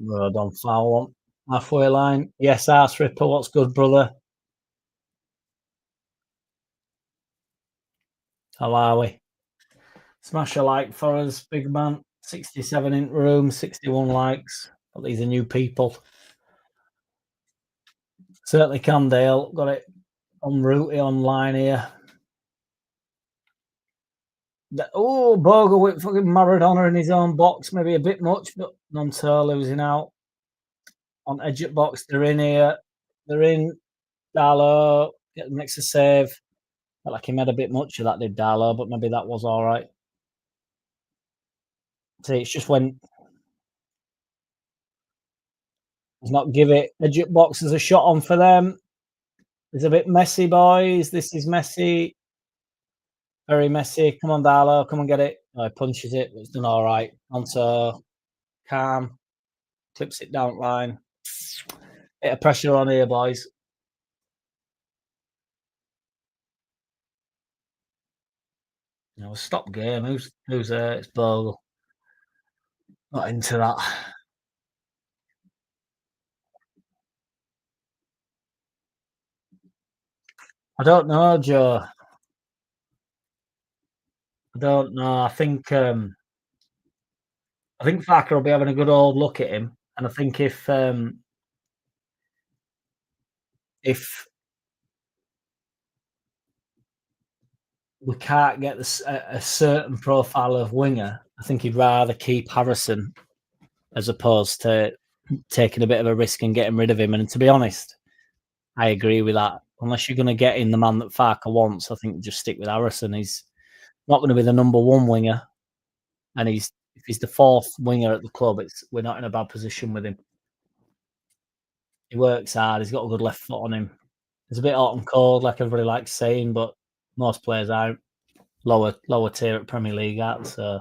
road on foul one. Halfway line. Yes, Arse Ripper. What's good, brother? How are we? Smash a like for us, big man. 67 in room, 61 likes. But these are new people. Certainly can, Dale. Got it en route online here. Oh, Bogle with fucking Maradona in his own box. Maybe a bit much, but Nonto losing out. On edge at box, they're in here. They're in. Darlow makes a save. Felt like he made a bit much of that, did Darlow, but maybe that was all right. See, it's just when does not give it. Edge at box as a shot on for them. It's a bit messy, boys. This is messy. Very messy. Come on, Darlow. Come and get it. Oh, he punches it, but it's done all right. Onto calm. Clips it down line. Bit of pressure on here, boys. You know, stop game. Who's there? It's Bogle. Not into that. I don't know, Joe. I don't know. I think FARKE will be having a good old look at him, and I think if we can't get a certain profile of winger, I think he'd rather keep Harrison as opposed to taking a bit of a risk and getting rid of him. And to be honest, I agree with that. Unless you're going to get in the man that FARKE wants, I think just stick with Harrison. He's not going to be the number one winger, and if he's the fourth winger at the club, we're not in a bad position with him. He works hard. He's got a good left foot on him. It's a bit hot and cold, like everybody likes saying, but most players aren't lower tier at Premier League at. So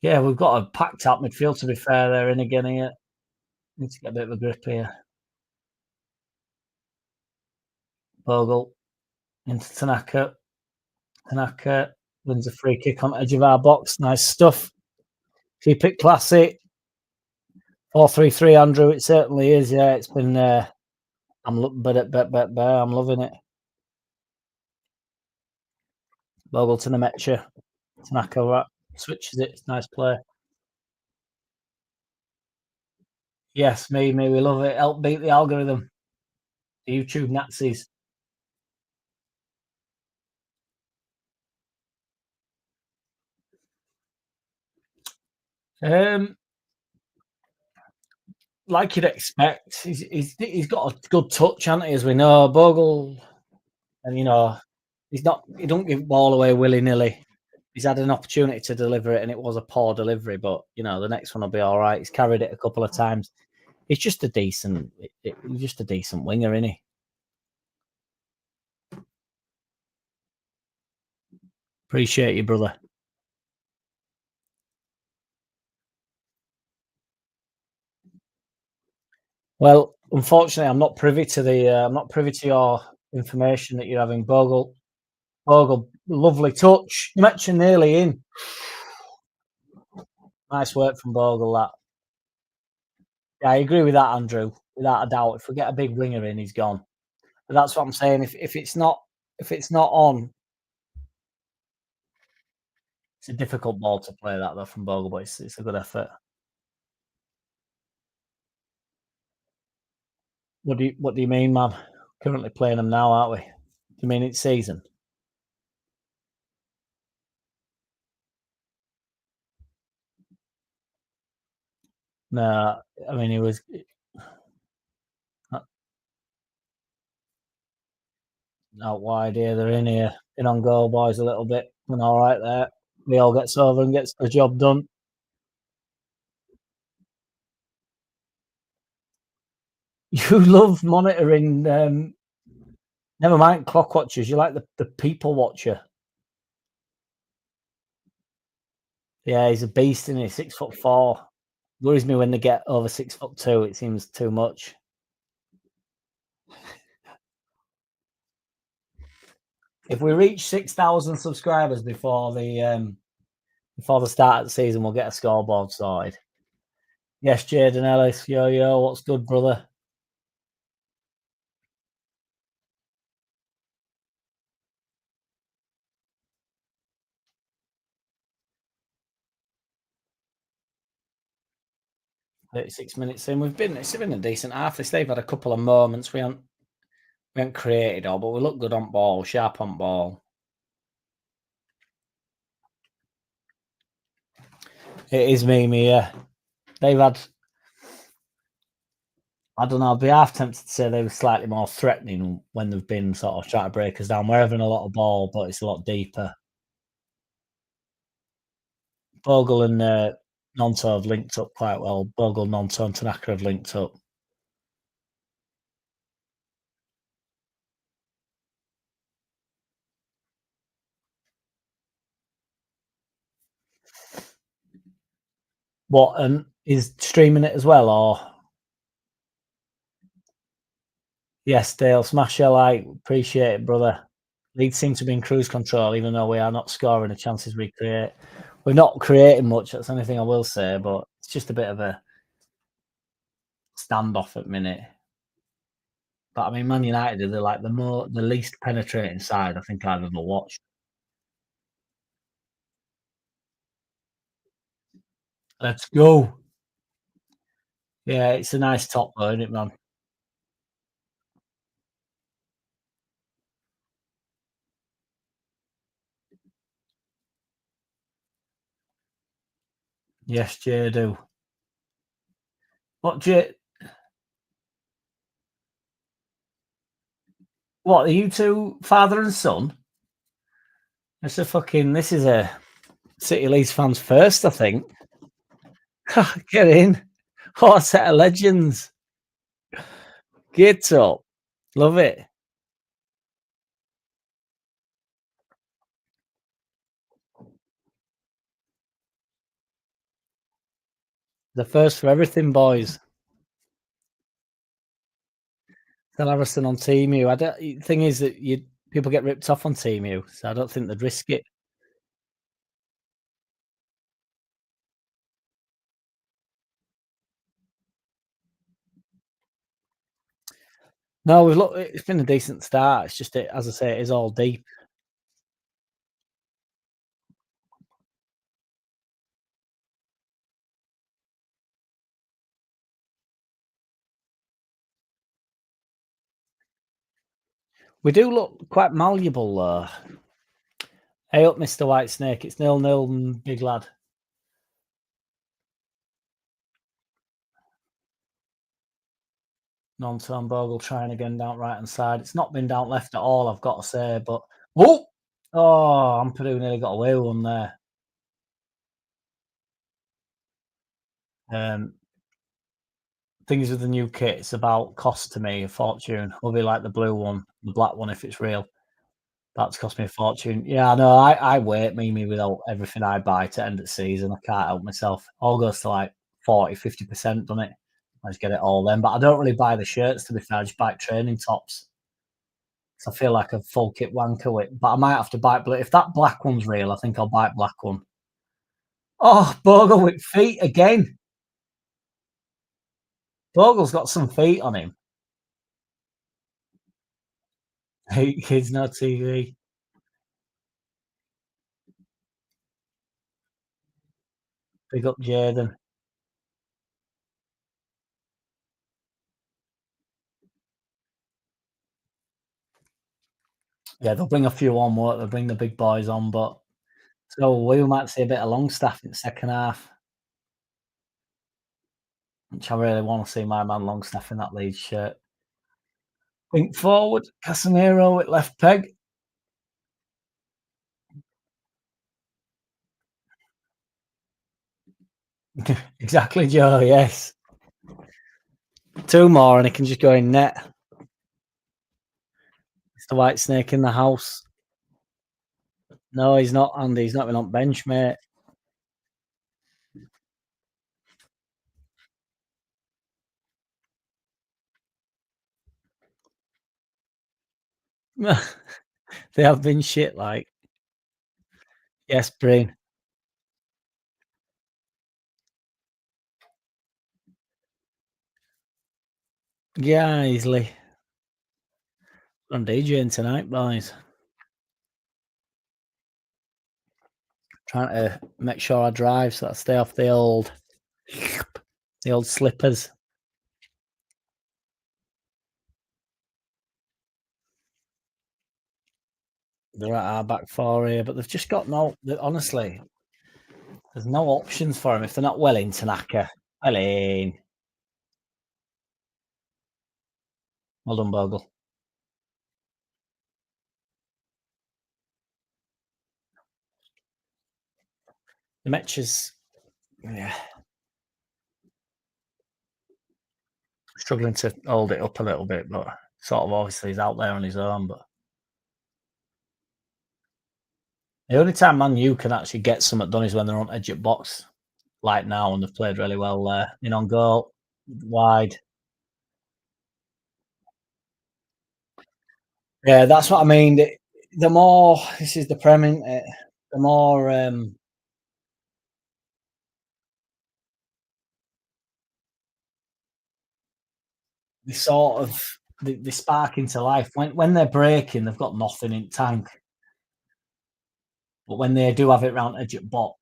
yeah, we've got a packed out midfield. To be fair, they're in again here. Need to get a bit of a grip here. Bogle into Tanaka. Tanaka wins a free kick on the edge of our box. Nice stuff. Keep it classy. 4-3-3, Andrew. It certainly is. Yeah, it's been. I'm loving it. Bogle to Nemecha. Tanaka switches it. It's nice play. Yes, me. We love it. Help beat the algorithm. The YouTube Nazis. Like you'd expect, he's got a good touch, hasn't he? As we know, Bogle, and you know, he don't give ball away willy nilly. He's had an opportunity to deliver it, and it was a poor delivery. But you know, the next one will be all right. He's carried it a couple of times. He's just a decent winger, isn't he? Appreciate you, brother. Well, unfortunately, I'm not privy to your information that you're having, Bogle. Bogle, lovely touch. You mentioned nearly in. Nice work from Bogle. That. Yeah, I agree with that, Andrew. Without a doubt, if we get a big winger in, he's gone. But that's what I'm saying. If it's not on, it's a difficult ball to play that though from Bogle, but it's a good effort. What do you mean, man? Currently playing them now, aren't we? Do you mean it's season? No, I mean he was out wide here. They're in here. In on goal, boys, a little bit. And all right there. He all gets over and gets the job done. You love monitoring. Never mind clock watchers. You like the people watcher. Yeah, he's a beast, isn't he? 6'4". Worries me when they get over 6'2". It seems too much. If we reach 6,000 subscribers before the start of the season, we'll get a scoreboard sorted. Yes, Jaden Ellis. Yo, what's good, brother? $36 in. It's been a decent half. They've had a couple of moments. We haven't created all, but we look good on ball, sharp on ball. It is Mimi, yeah. They've had, I don't know, I'd be half tempted to say they were slightly more threatening when they've been sort of trying to break us down. We're having a lot of ball, but it's a lot deeper. Bogle and Nonto have linked up quite well. Bogle, Nonto, and Tanaka have linked up. What, and is streaming it as well, or? Yes, Dale, smash your like. Appreciate it, brother. Leeds seem to be in cruise control, even though we are not scoring the chances we create. We're not creating much. That's the only thing I will say, but it's just a bit of a standoff at the minute. But I mean, Man United are like the least penetrating side I think I've ever watched. Let's go. Yeah, it's a nice top though, isn't it, man? Yes, Jay, do. What Jay? What are you two, father and son? It's a fucking. This is a City Leeds fans first, I think. Get in. What a set of legends. Get up. Love it. The first for everything, boys. Still Harrison on Teemu. I don't. Thing is that you people get ripped off on Teemu, so I don't think they'd risk it. No, we've looked. It's been a decent start. It's just, as I say, it is all deep. We do look quite malleable, though. Hey up, Mr. Whitesnake. It's 0-0, big lad. Non-turn Bogle trying again down right hand side. It's not been down left at all, I've got to say. But oh, Ampadu nearly got away with one there. Things with the new kit, it's about cost to me, a fortune. Will be like the blue one, the black one if it's real. That's cost me a fortune. Yeah, I know. I wait me without everything I buy to end of season. I can't help myself. All goes to like 40-50%, doesn't it? I just get it all then. But I don't really buy the shirts, to be fair. I just buy training tops. So I feel like a full kit wanker with. But I might have to buy it. But if that black one's real, I think I'll buy it black one. Oh, Bogle with feet again. Bogle's got some feet on him. Hey, kids, no TV. Big up Jaden. Yeah, they'll bring a few on, won't they? They'll bring the big boys on, but so we might see a bit of Longstaff in the second half, which I really want to see my man Longstaff in that Leeds shirt. Think forward, Casemiro with left peg. Exactly, Joe. Yes, two more, and he can just go in net. It's the white snake in the house. No, he's not, Andy. He's not been on bench, mate. They have been shit. Like, yes, Breen. Yeah, easily. I'm DJing tonight, boys. Trying to make sure I drive so I stay off the old slippers. They're at our back four here, but they've just got no. Honestly, there's no options for them if they're not well in Tanaka. Well in. Well done, Bogle. The Metches, yeah, struggling to hold it up a little bit, but sort of obviously he's out there on his own. But the only time Man U can actually get something done is when they're on edge at box, like now, and they've played really well there. In on goal, wide. Yeah, that's what I mean. the more this is the prem, isn't it? The more they sort of they spark into life. When they're breaking, they've got nothing in tank. But when they do have it round edge at box,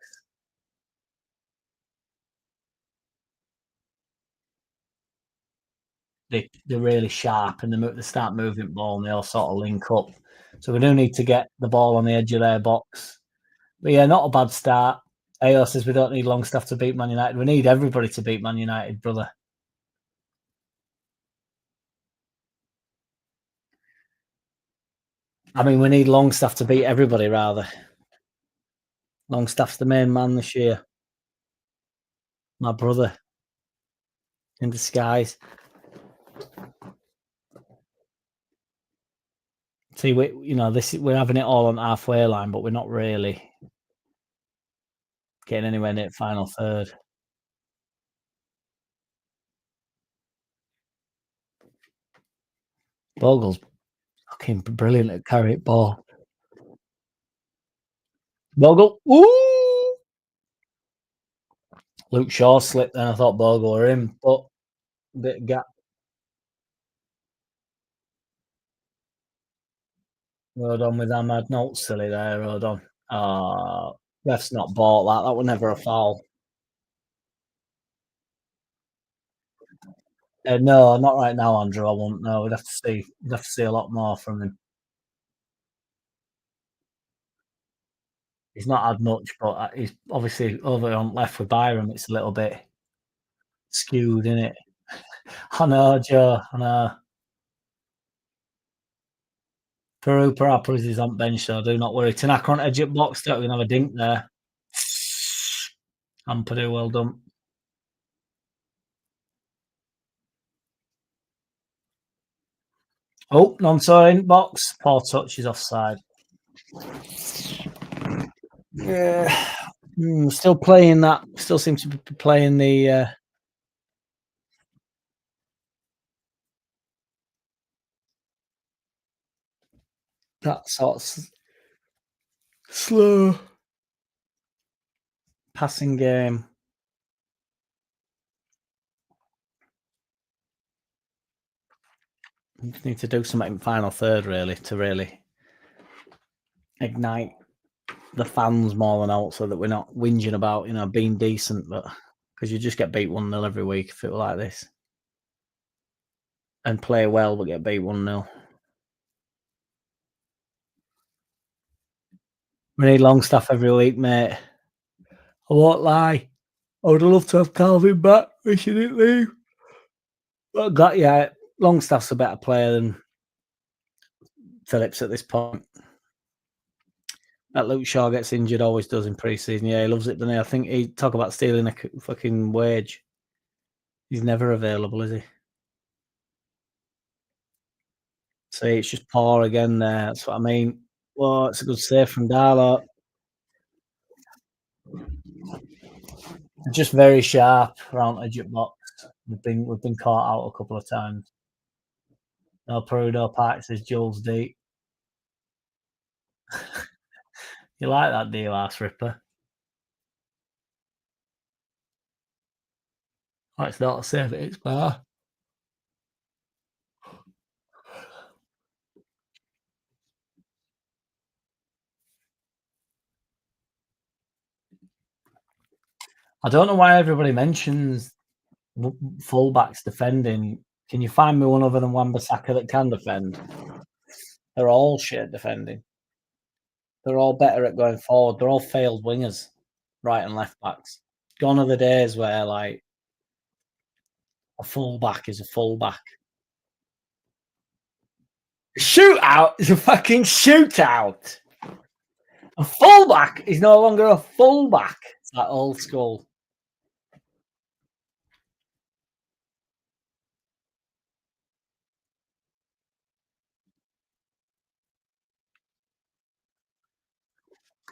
they're really sharp and they start moving the ball and they all sort of link up. So we do need to get the ball on the edge of their box. But yeah, not a bad start. AO says we don't need Longstaff to beat Man United. We need everybody to beat Man United, brother. I mean, we need Longstaff to beat everybody, rather. Longstaff's the main man this year. My brother in disguise. See, we're having it all on the halfway line, but we're not really getting anywhere near the final third. Bogle's fucking brilliant at carry it ball. Bogle, ooh! Luke Shaw slipped then. I thought Bogle were him, but a bit of gap. Rode on with Ahmad. No, silly there, rode on. Ref's not bought that. That was never a foul. No, not right now, Andrew. I won't know. We'd have to see. We'd have to see a lot more from him. He's not had much, but he's obviously over on left with Byram. It's a little bit skewed, isn't it? I know, Joe. I know. Peru Parapras is on bench, so do not worry. Tanaka on edge at box. Don't even have a dink there. Ampadu, well done. Oh, non-so in box. Poor touch is offside. Yeah. Still playing that. Still seem to be playing the that sort of slow passing game. We just need to do something in final third, really, to really ignite the fans more than else, so that we're not whinging about, being decent, but because you just get beat 1-0 every week if it were like this. And play well, but get beat 1-0. We need Longstaff every week, mate. I won't lie. I would love to have Calvin back. Wish he didn't leave. But Longstaff's a better player than Phillips at this point. That Luke Shaw gets injured, always does in pre-season. Yeah, he loves it, doesn't he? I think he talk about stealing a fucking wage. He's never available, is he? See, it's just poor again there. That's what I mean. Well, it's a good save from Darlow. Just very sharp around edge at box. We've been caught out a couple of times. No Peru, no Park, says Jules D. You like that deal, ass ripper? Oh, it's not a save, it's bar. I don't know why everybody mentions fullbacks defending. Can you find me one other than Wan-Bissaka that can defend? They're all shit defending. They're all better at going forward. They're all failed wingers, right and left backs. Gone are the days where like a fullback is a fullback. Shootout is a fucking shootout. A fullback is no longer a fullback. It's like old school.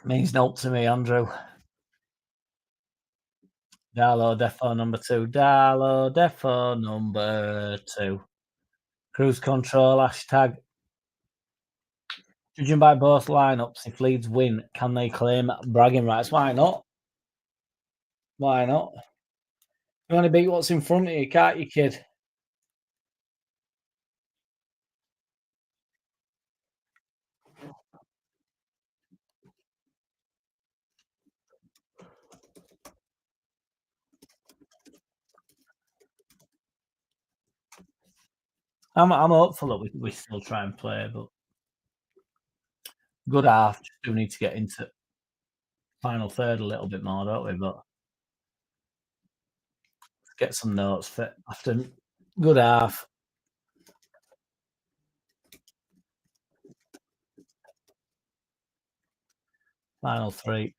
Means naught to me, Andrew. Darlow defo number 2. Darlow defo number 2. Cruise control hashtag. Judging by both lineups, if Leeds win, can they claim bragging rights? Why not? Why not? You only beat what's in front of you, can't you, kid? I'm hopeful that we still try and play, but good half. Just do need to get into final third a little bit more, don't we? But get some notes for after good half. Final three.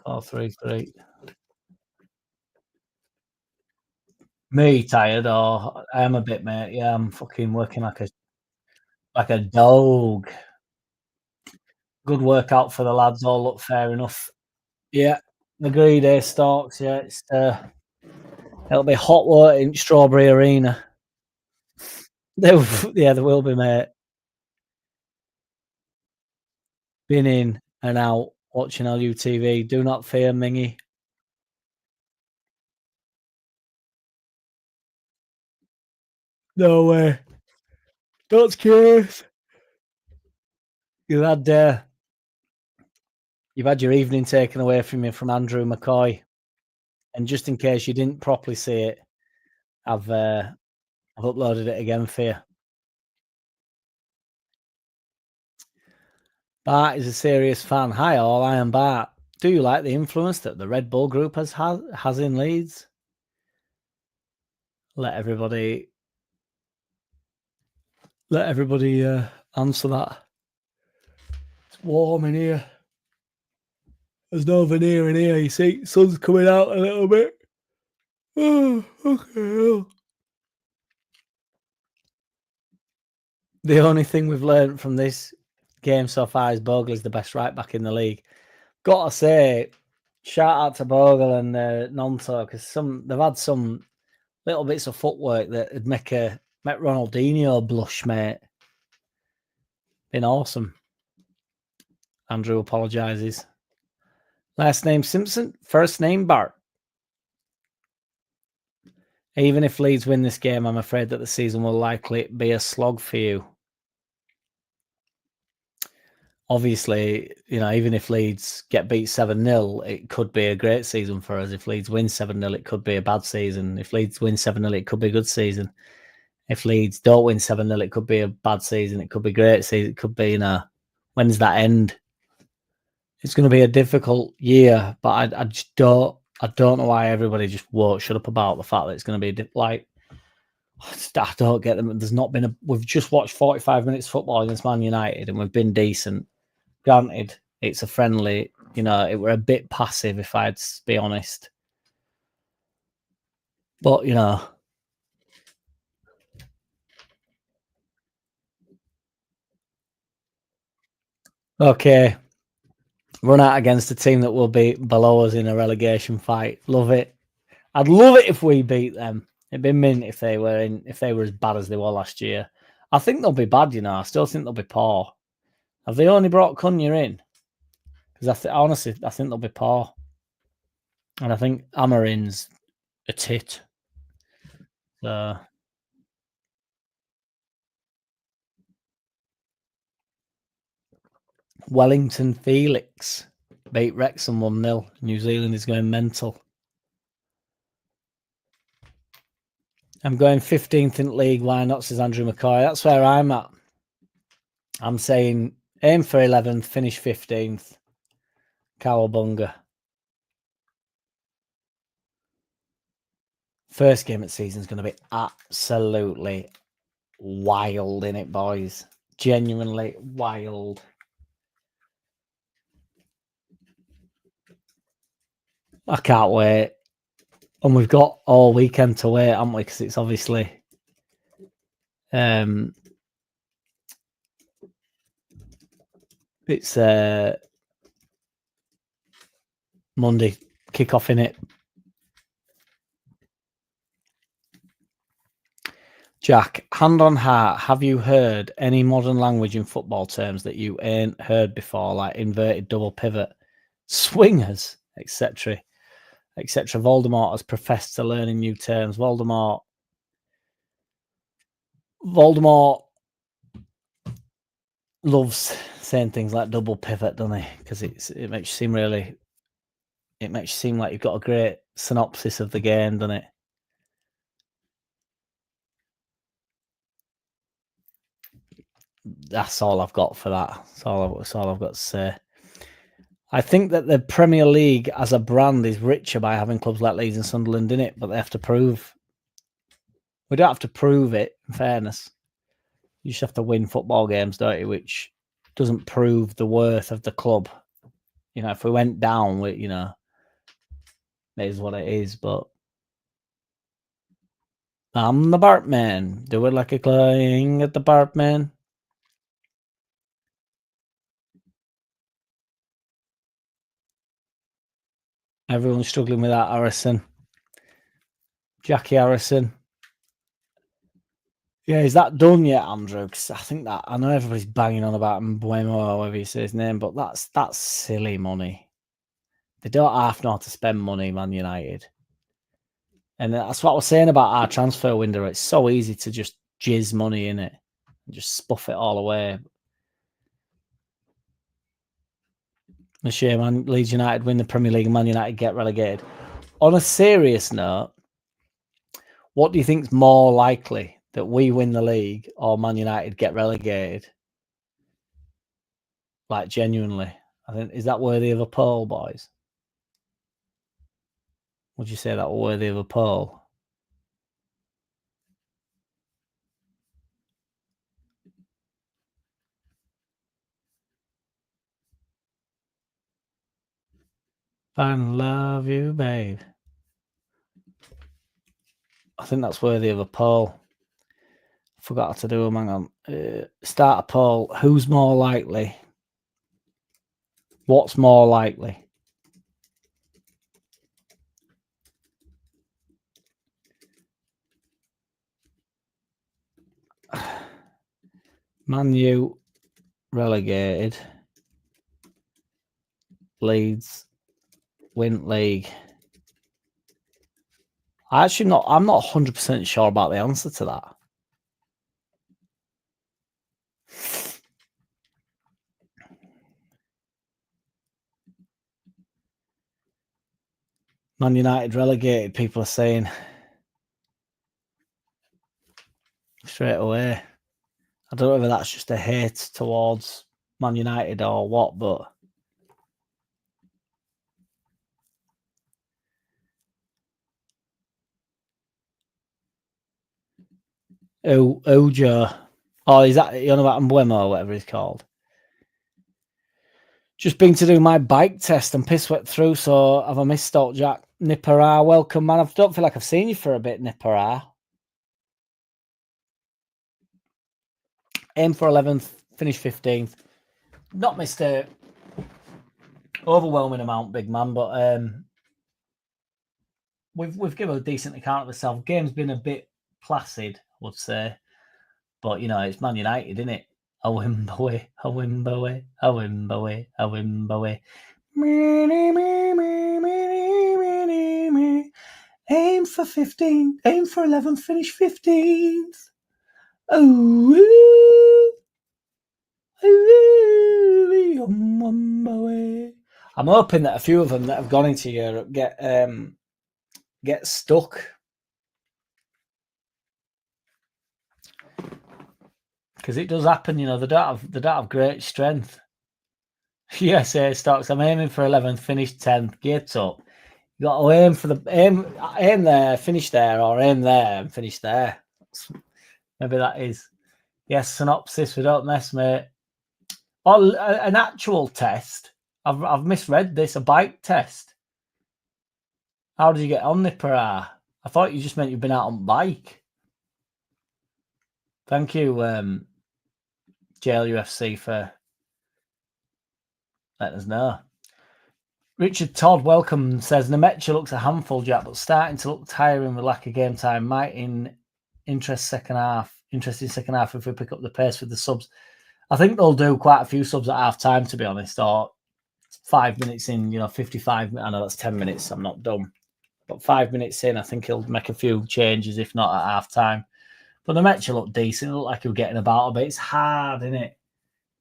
4-3-3. Me tired or I am a bit, mate. Yeah, I'm fucking working like a dog. Good workout for the lads. All look fair enough. Yeah, agreed. Stalks. Yeah, it's it'll be hot water in Strawberry Arena. There will be, mate. Been in and out watching LUTV. Do not fear, Mingy. No way. That's curious. You've had your evening taken away from you from Andrew McCoy, and just in case you didn't properly see it, I've uploaded it again for you. Bart is a serious fan. Hi all, I am Bart. Do you like the influence that the Red Bull Group has in Leeds? Let everybody answer that. It's warm in here. There's no veneer in here, you see. Sun's coming out a little bit. Oh, okay. The only thing we've learned from this game so far is Bogle's the best right back in the league. Gotta say, shout out to Bogle and Nonto, because they've had some little bits of footwork that would make Ronaldinho blush, mate. Been awesome. Andrew apologises. Last name Simpson, first name Bart. Even if Leeds win this game, I'm afraid that the season will likely be a slog for you. Obviously, even if Leeds get beat 7-0, it could be a great season for us. If Leeds win 7-0, it could be a bad season. If Leeds win 7-0, it could be a good season. If Leeds don't win 7-0, it could be a bad season. It could be a great season. It could be, when's that end? It's going to be a difficult year, but I just don't know why everybody just won't shut up about the fact that it's going to be like, I don't get them. There's not been we've just watched 45 minutes football against Man United and we've been decent. Granted, it's a friendly, it were a bit passive if I'd be honest. But, okay. Run out against a team that will be below us in a relegation fight. Love it. I'd love it if we beat them. It'd be mint if they were as bad as they were last year. I think they'll be bad, I still think they'll be poor. Have they only brought Cunha in? Because honestly, I think they'll be poor. And I think Amarin's a tit. So Wellington Felix beat Wrexham 1-0. New Zealand is going mental. I'm going 15th in the league. Why not, says Andrew McCoy. That's where I'm at. I'm saying aim for 11th, finish 15th. Cowabunga. First game of the season is going to be absolutely wild, innit, boys? Genuinely wild. I can't wait. And we've got all weekend to wait, haven't we? Because it's obviously it's Monday kickoff in it. Jack, hand on heart, have you heard any modern language in football terms that you ain't heard before, like inverted double pivot, swingers, etc., etc.? Voldemort has professed to learning new terms. Voldemort loves saying things like double pivot, doesn't he? Because it makes you seem like you've got a great synopsis of the game, doesn't it? That's all I've got for that. That's all I've got to say. I think that the Premier League as a brand is richer by having clubs like Leeds and Sunderland in it, but they have to prove. We don't have to prove it, in fairness. You just have to win football games, don't you? Which doesn't prove the worth of the club. You know, if we went down, it is what it is, but I'm the Bartman. Do it like a clang at the Bartman. Everyone's struggling with that, Harrison. Jackie Harrison. Yeah, is that done yet, Andrew? Because I think that I know everybody's banging on about Mbuemo or whatever you say his name, but that's silly money. They don't half know how to spend money, Man United. And that's what I was saying about our transfer window. It's so easy to just jizz money in it and just spuff it all away. A shame, man. Leeds United win the Premier League and Man United get relegated. On a serious note, what do you think's more likely, that we win the league or Man United get relegated? Like, genuinely, I think, is that worthy of a poll, boys? Would you say that worthy of a poll? I love you, babe. I think that's worthy of a poll. Forgot how to do them. Hang on. Start a poll. Who's more likely? What's more likely? Man U relegated. Leeds win league. I'm not 100% sure about the answer to that. Man United relegated, people are saying straight away. I don't know whether that's just a hate towards Man United or what, but Ojo. Oh, is that you know about Mbuemo or whatever he's called? Just been to do my bike test and piss wet through, so have I missed out, Jack? Nippera, welcome, man. I don't feel like I've seen you for a bit, Nippera. Aim for 11th, finish 15th. Not missed a overwhelming amount, big man, but we've given a decent account of ourselves. Game's been a bit placid, I would say, but you know it's Man United, isn't it? A Wimboe, a Wimboe, a Wimboe, a Wimboe. Aim for 15, aim for 11, finish 15th. Oh, I'm hoping that a few of them that have gone into Europe get stuck, because it does happen. You know, they don't have great strength. USA stocks. I'm aiming for 11th, finish 10th. Get up. You got to aim for the aim there, finish there, or aim there and finish there. Maybe that is. Yes, synopsis. We don't mess, mate. Or an actual test. I've misread this. A bike test. How did you get on, Nippera? I thought you just meant you've been out on bike. Thank you, Jail UFC, for letting us know. Richard Todd, welcome, says Nemecha looks a handful, Jack, but starting to look tiring with lack of game time. Might in interesting second half if we pick up the pace with the subs. I think they'll do quite a few subs at half time, to be honest, or 5 minutes in, 55. I know that's 10 minutes. I'm not dumb. But 5 minutes in, I think he'll make a few changes, if not at half time. But the match will look decent. It looked like he was getting about a bit. It's hard, isn't it?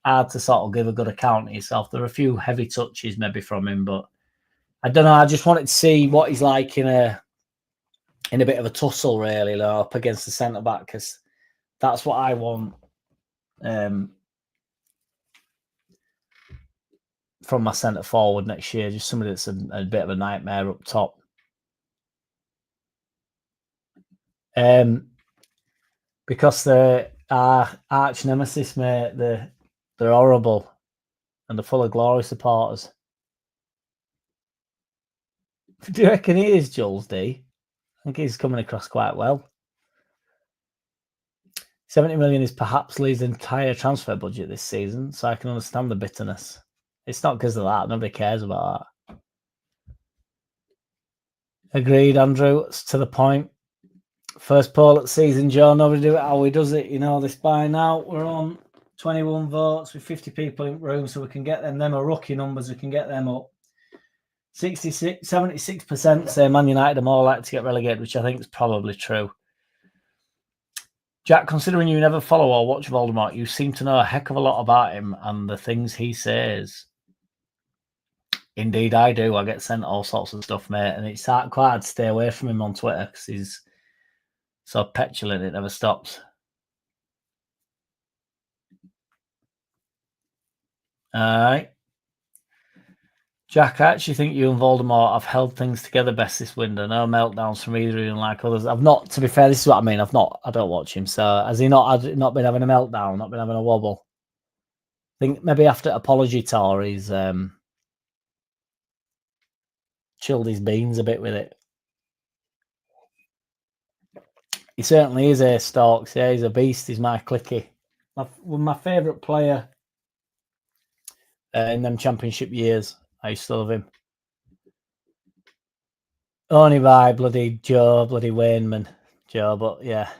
Hard to sort of give a good account of yourself. There are a few heavy touches maybe from him, but I don't know. I just wanted to see what he's like in a bit of a tussle, really, up against the centre back, because that's what I want from my centre forward next year. Just somebody that's a bit of a nightmare up top. Because they're our arch nemesis, mate. They're horrible and they're full of glory supporters. Do you reckon he is, Jules D? I think he's coming across quite well. 70 million is perhaps Leeds' entire transfer budget this season, so I can understand the bitterness. It's not because of that. Nobody cares about that. Agreed, Andrew. It's to the point. First poll at season, Joe. Nobody do it how he does it. You know this by now. We're on 21 votes with 50 people in the room, so we can get them. Them are rookie numbers. We can get them up. 76% say Man United are more likely to get relegated, which I think is probably true. Jack, considering you never follow or watch Voldemort, you seem to know a heck of a lot about him and the things he says. Indeed, I do. I get sent all sorts of stuff, mate, and it's quite hard to stay away from him on Twitter because he's so petulant it never stops. All right. Jack, I actually think you and Voldemort have held things together best this window. No meltdowns from either of you, like others. I've not, to be fair, this is what I mean. I don't watch him. So has he not been having a meltdown, not been having a wobble? I think maybe after Apology Tour, he's chilled his beans a bit with it. He certainly is a Storks. Yeah, he's a beast. He's my clicky. My favourite player in them championship years. I used to love him. Only by bloody Wayneman, Joe, but yeah.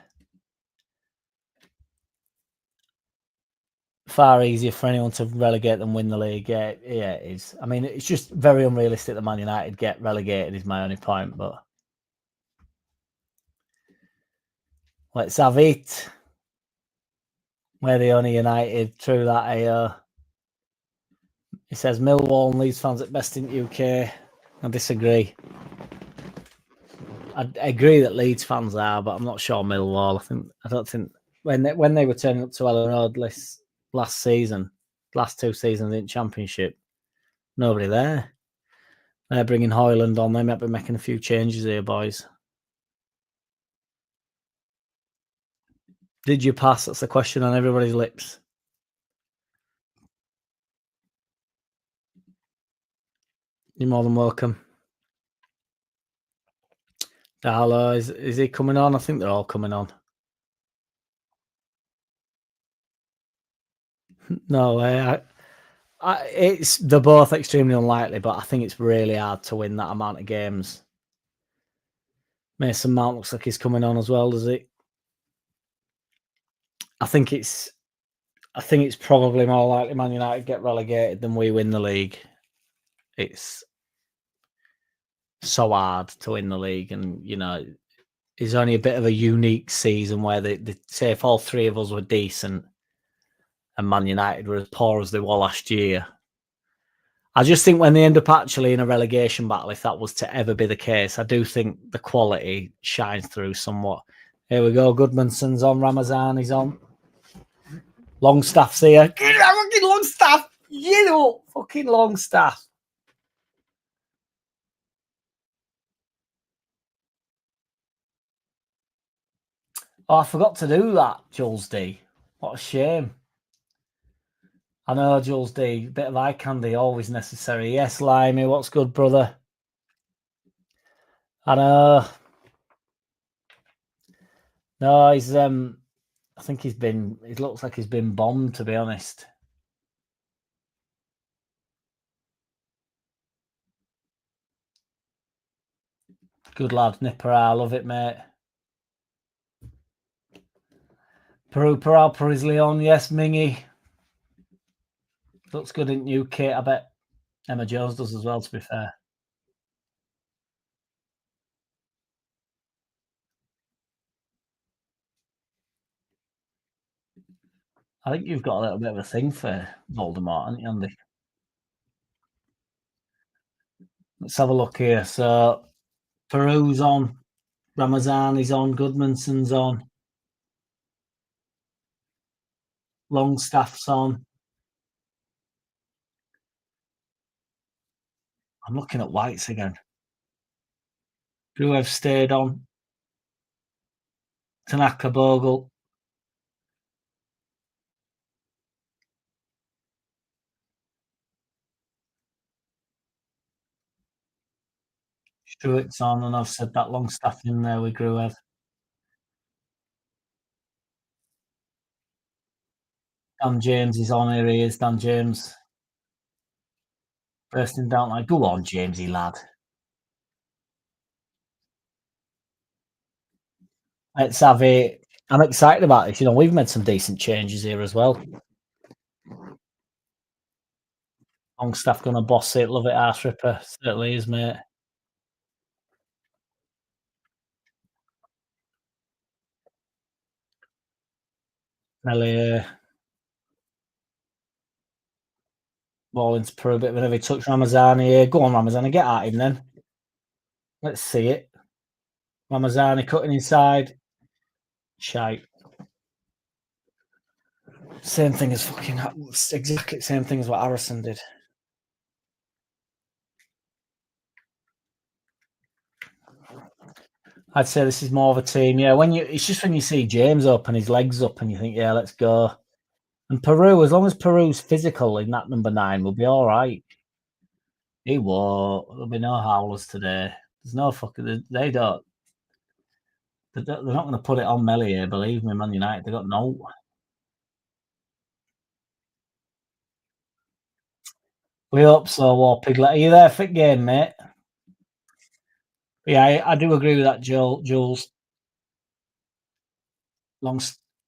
Far easier for anyone to relegate than win the league. Yeah, it is. I mean, it's just very unrealistic that Man United get relegated is my only point, but let's have it. We're the only United through that AO. He says Millwall and Leeds fans at best in UK. I disagree. I agree that Leeds fans are, but I'm not sure Millwall. I don't think when they were turning up to Ellen Road last season, last 2 seasons in Championship, nobody there. They're bringing Hoyland on. They might be making a few changes here, boys. Did you pass? That's the question on everybody's lips. You're more than welcome. Darlow, is he coming on? I think they're all coming on. No, they're both extremely unlikely, but I think it's really hard to win that amount of games. Mason Mount looks like he's coming on as well, does he? I think it's probably more likely Man United get relegated than we win the league. It's so hard to win the league, and it's only a bit of a unique season where they say if all 3 of us were decent and Man United were as poor as they were last year. I just think when they end up actually in a relegation battle, if that was to ever be the case, I do think the quality shines through somewhat. Here we go. Goodmanson's on. Ramazan is on. Longstaff's here. Fucking Longstaff. Fucking Longstaff. Oh, I forgot to do that, Jules D. What a shame. I know, Jules D. Bit of eye candy, always necessary. Yes, Limey, what's good, brother? I know. No, he's I think it looks like he's been bombed, to be honest. Good lad, Nipper. I love it, mate. Peru, Paris Leon, yes, Mingy. Looks good in new kit. I bet Emma Jones does as well, to be fair. I think you've got a little bit of a thing for Voldemort, haven't you, Andy? Let's have a look here. So Peru's on, Ramazani's on, Goodmanson's on, Longstaff's on. I'm looking at Whites again. Gruev stayed on. Tanaka, Bogle. Stewart's on, and I've said that Longstaff in there with Gruev. Dan James is on. Here he is, Dan James. Bursting down like, go on, Jamesy lad. Let's have it. I'm excited about this. You know, we've made some decent changes here as well. Longstaff gonna boss it. Love it, arse ripper. Certainly is, mate. Melly ball into Peru, a bit of an heavy touch. Ramazani here. Go on, Ramazani, get at him then. Let's see it. Ramazani cutting inside. Shite. Same thing as fucking exactly the same thing as what Harrison did. I'd say this is more of a team. Yeah, it's just when you see James open his legs up and you think, yeah, let's go. And Peru, as long as Peru's physical in that number 9, we'll be all right. He won't. There'll be no howlers today. There's no fucking. They don't. They're not going to put it on Melly here. Believe me, Man United. They got no. We hope so, War Piglet. Are you there for game, mate? Yeah, I do agree with that, Jules.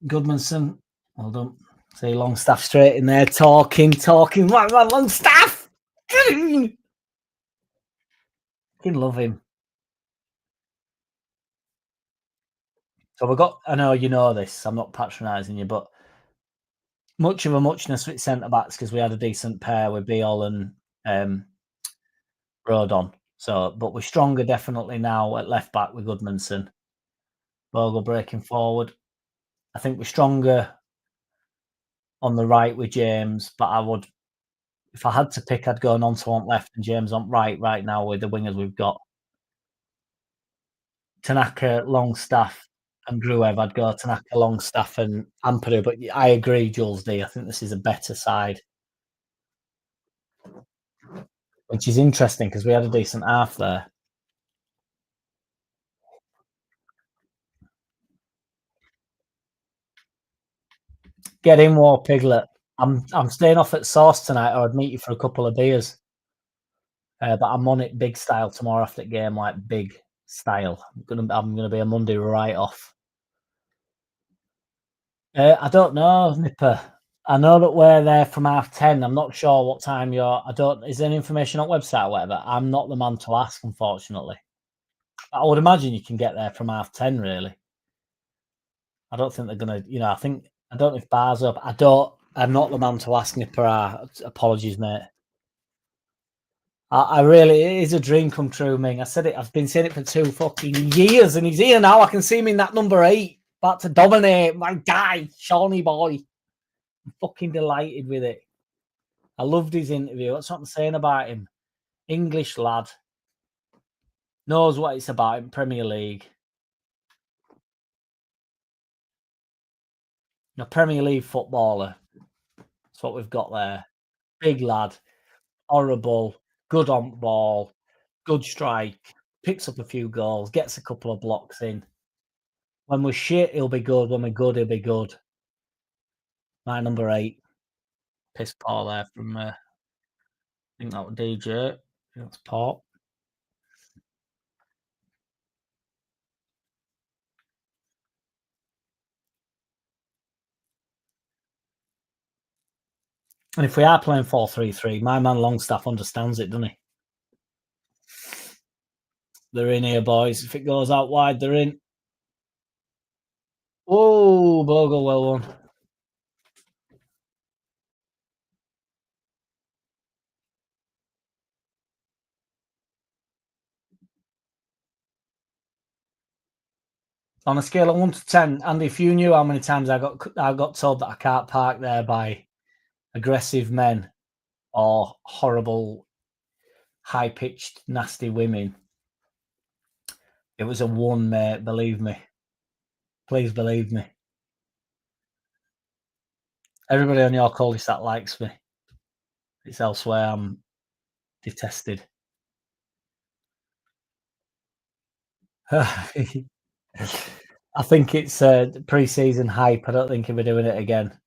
Goodmanson. Well done. See Longstaff straight in there, talking. Longstaff! Fucking love him. So we've got, I know you know this, I'm not patronising you, but much of a muchness with centre backs because we had a decent pair with Beal and Rodon. So, but we're stronger definitely now at left back with Goodmanson. Bogle breaking forward. I think we're stronger on the right with James, but I would, if I had to pick, I'd go Nonto on left and James on right now with the wingers we've got. Tanaka, Longstaff, and Gruev. I'd go Tanaka, Longstaff, and Ampadu. But I agree, Jules D. I think this is a better side, which is interesting because we had a decent half there. Get in, War Piglet. I'm staying off at Sauce tonight, or I'd meet you for a couple of beers. But I'm on it big style tomorrow after the game, like big style. I'm gonna be a Monday write off. I don't know, Nipper. I know that we're there from 10:30. I'm not sure what time you're. Is there any information on website or whatever? I'm not the man to ask, unfortunately. I would imagine you can get there from 10:30, really. I don't think they're gonna, I don't know if bars up. I'm not the man to ask, Nipper. Apologies, mate. I really, it is a dream come true, Ming. I said it, I've been saying it for 2 fucking years, and he's here now. I can see him in that number 8, about to dominate. My guy, Shawnee boy. I'm fucking delighted with it. I loved his interview. That's what I'm saying about him. English lad. Knows what it's about in Premier League. Premier League footballer. That's what we've got there. Big lad. Horrible. Good on ball. Good strike. Picks up a few goals. Gets a couple of blocks in. When we're shit, he'll be good. When we're good, he'll be good. My number 8. Piss Paul there from, I think that was DJ. That's Port. And if we are playing 4-3-3, my man Longstaff understands it, doesn't he? They're in here, boys. If it goes out wide, they're in. Oh, Bogle, well won. On a scale of 1 to 10, Andy, if you knew how many times I got told that I can't park there by aggressive men or horrible, high-pitched, nasty women, it was a 1, mate. Believe me. Please believe me. Everybody on your cul-de-sac likes me. It's elsewhere I'm detested. I think it's pre-season hype. I don't think he'll be doing it again.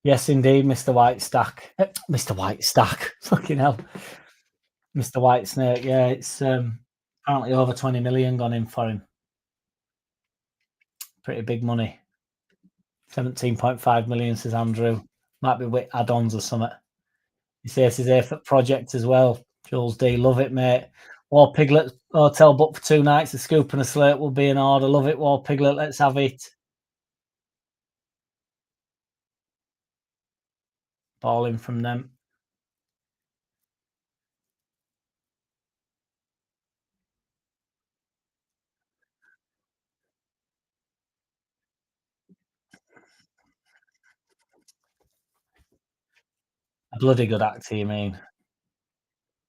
Yes, indeed, Mr. Whitestack. Mr. Whitestack. Fucking hell. Mr. Whitesnake. Yeah, it's apparently over 20 million gone in for him. Pretty big money. 17.5 million, says Andrew. Might be with add-ons or something. He says he's here for project as well. Jules D, love it, mate. War Piglet hotel booked for 2 nights. A scoop and a slate will be in order. Love it, War Piglet. Let's have it. Ball in from them. A bloody good actor, you mean?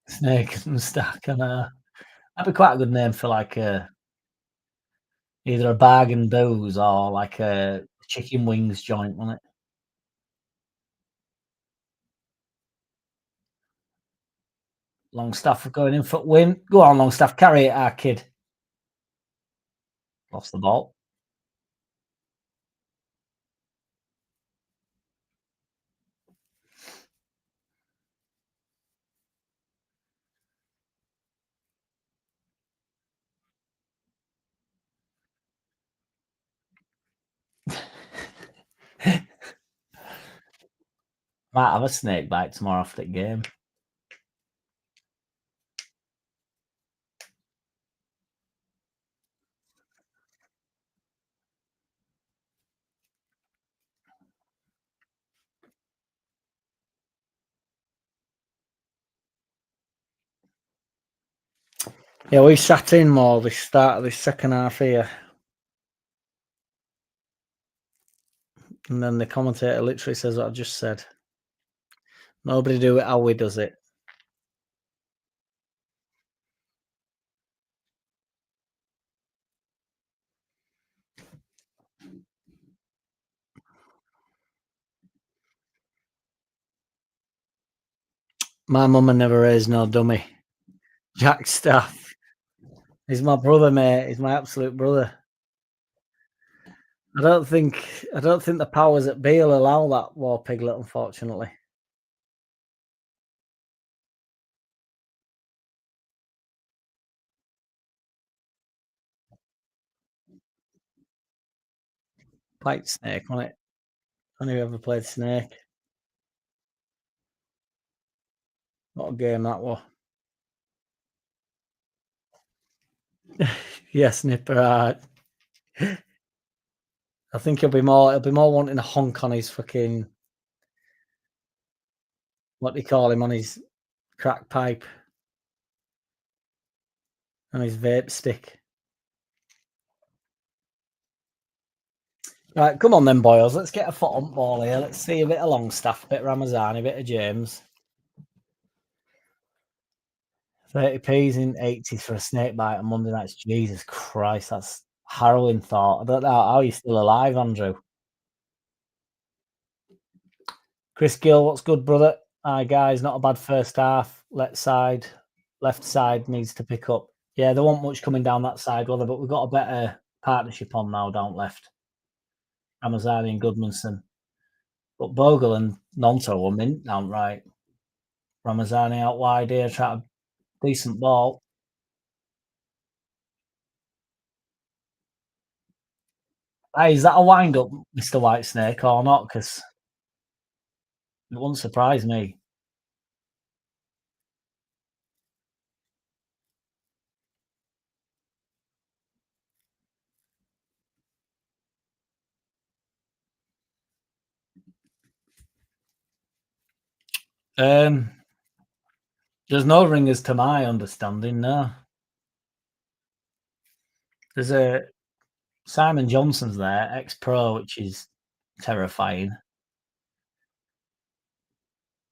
Snake and Stack. And that'd be quite a good name for like either a bargain booze or like a chicken wings joint, wouldn't it? Longstaff going in for win. Go on, Longstaff, carry it, our kid. Lost the ball. Might have a snake bite tomorrow after the game. Yeah, we sat in more this start of this second half here. And then the commentator literally says what I just said. Nobody do it how we does it. My mum never raised no dummy. Jack Staff. He's my brother, mate. He's my absolute brother. I don't think the powers that be will allow that, War Piglet, unfortunately. Quite Snake, wasn't it? Only ever played Snake. What a game that was. Yes, Nipper. I think he'll be more wanting a honk on his fucking, what do you call him, on his crack pipe and his vape stick. Right, come on then, boys. Let's get a foot on ball here. Let's see a bit of Longstaff, a bit of Ramazani, a bit of James. 30p's in 80s for a snake bite on Monday nights. Jesus Christ, that's harrowing thought. I don't know how you're still alive, Andrew. Chris Gill, what's good, brother? Hi, guys. Not a bad first half. Left side needs to pick up. Yeah, there wasn't much coming down that side, but we've got a better partnership on now down left. Ramazani and Goodmanson. But Bogle and Nonto were mint down right. Ramazani out wide here, try a decent ball. Hey, is that a wind up, Mr. Whitesnake, or not? Because it wouldn't surprise me. Um, there's no ringers to my understanding, no. There's a Simon Johnson's there, ex-pro, which is terrifying.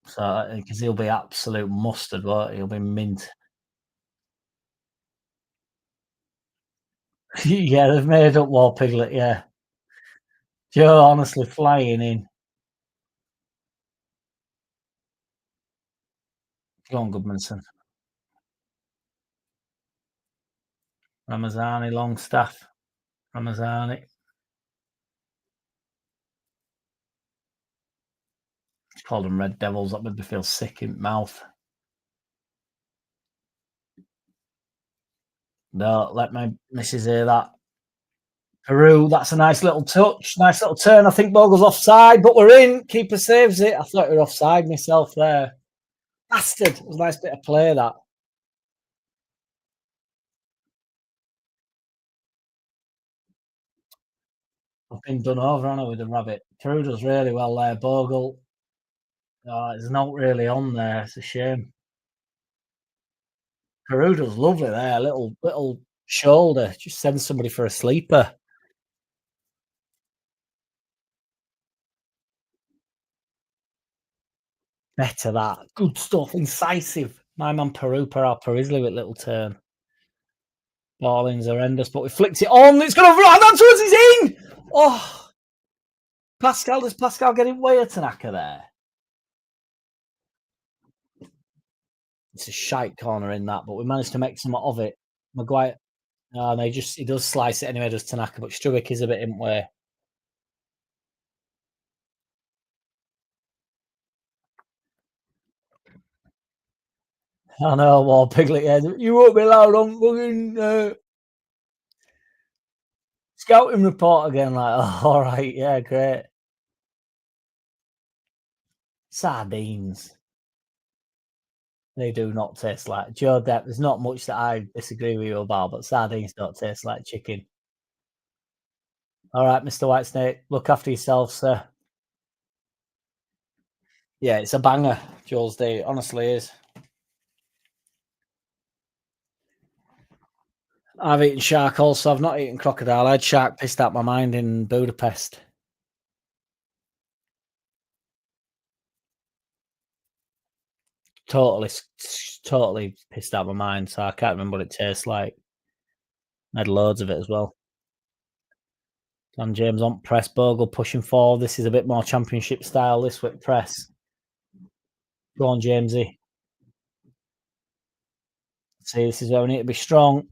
So, because he'll be absolute mustard, won't he? He'll be mint. Yeah, they've made up War Piglet, yeah. Joe honestly flying in. Go on, Goodmanson. Ramazani, Longstaff. Ramazani. Called them Red Devils. That made me feel sick in the mouth. No, let my missus hear that. Peru, that's a nice little touch. Nice little turn. I think Bogle's offside, but we're in. Keeper saves it. I thought we were offside myself there. Bastard. It was a nice bit of play, that. I've been done over, haven't I, with the rabbit. Peru does really well there. Bogle. It's not really on there. It's a shame. Peru does lovely there. Little shoulder. Just send somebody for a sleeper. Better that. Good stuff. Incisive. My man Peru, Parisley with little turn. Balling's horrendous, but we flicked it on. It's going to run on towards his in. Oh, Pascal. Does Pascal get in way of Tanaka there? It's a shite corner in that, but we managed to make some of it. Maguire. No, he does slice it anyway, does Tanaka, but Struick is a bit in way. I know, War Piglet. Yeah, you won't be allowed on fucking scouting report again. Like, oh, all right, yeah, great. Sardines. They do not taste like Joe Depp. There's not much that I disagree with you about, but sardines don't taste like chicken. All right, Mr. Whitesnake, look after yourself, sir. Yeah, it's a banger, Jules Day. It honestly is. I've eaten shark also. I've not eaten crocodile. I had shark pissed out my mind in Budapest. Totally pissed out my mind. So I can't remember what it tastes like. I had loads of it as well. Dan James on press. Bogle pushing forward. This is a bit more championship style. This with press. Go on, Jamesy. See, this is where we need to be strong.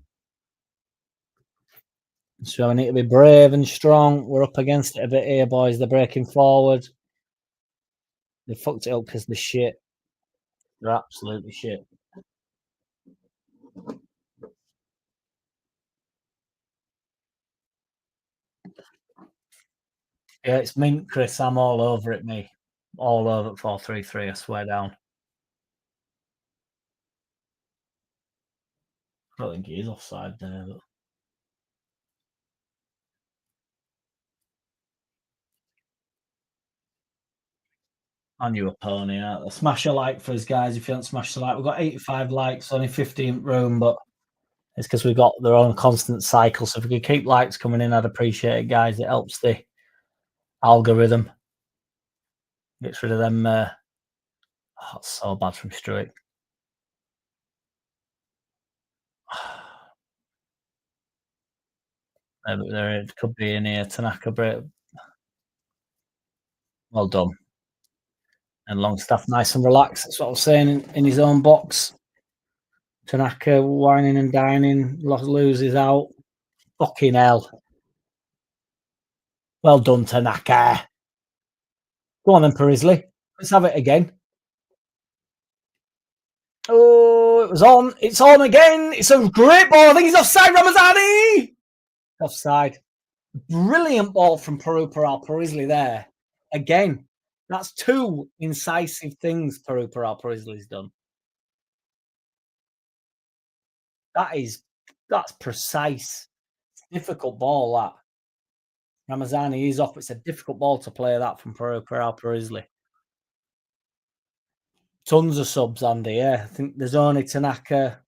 So we need to be brave and strong. We're up against it a bit here, boys. They're breaking forward. They fucked it up because they're shit. They're absolutely shit. Yeah, it's mint, Chris. I'm all over it, me. All over it, 4-3-3, I swear down. I don't think he is offside there, but I knew a pony. Smash a like for us, guys. If you don't smash the like, we've got 85 likes, only 15 room, but it's because we've got their own constant cycle. So if we could keep likes coming in, I'd appreciate it, guys. It helps the algorithm. Gets rid of them. It's so bad from Struick. There it could be in here. Tanaka break. Well done. And Longstaff, nice and relaxed. That's what I was saying in his own box. Tanaka whining and dining, loses out. Fucking hell. Well done, Tanaka. Go on then, Parisley. Let's have it again. Oh, it was on. It's on again. It's a great ball. I think he's offside, Ramazani. Offside. Brilliant ball from Peru there. Again, that's 2 incisive things Peru-Isley's done. That's precise. Difficult ball, that. Ramazani is off. It's a difficult ball to play, that, from Peru-Isley. Tons of subs, Andy, yeah. I think there's only Tanaka,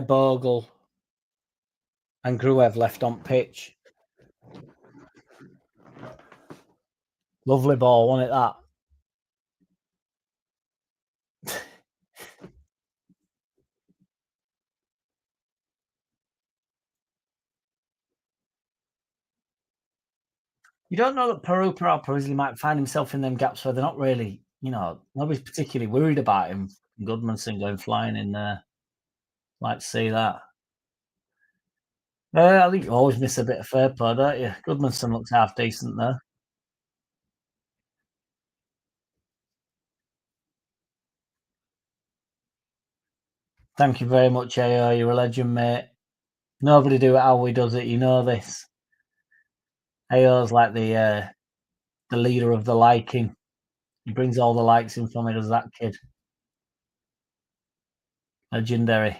Bogle, and Gruev left on pitch. Lovely ball, wasn't it, that? You don't know that Peru-Isley might find himself in them gaps where they're not really, nobody's particularly worried about him. Goodmanson going flying in there. Like to see that. I think you always miss a bit of fair play, don't you? Goodmanson looks half decent there. Thank you very much, AO. You're a legend, mate. Nobody do it how we does it. You know this. AO's like the leader of the liking. He brings all the likes in for me, does that kid. Legendary.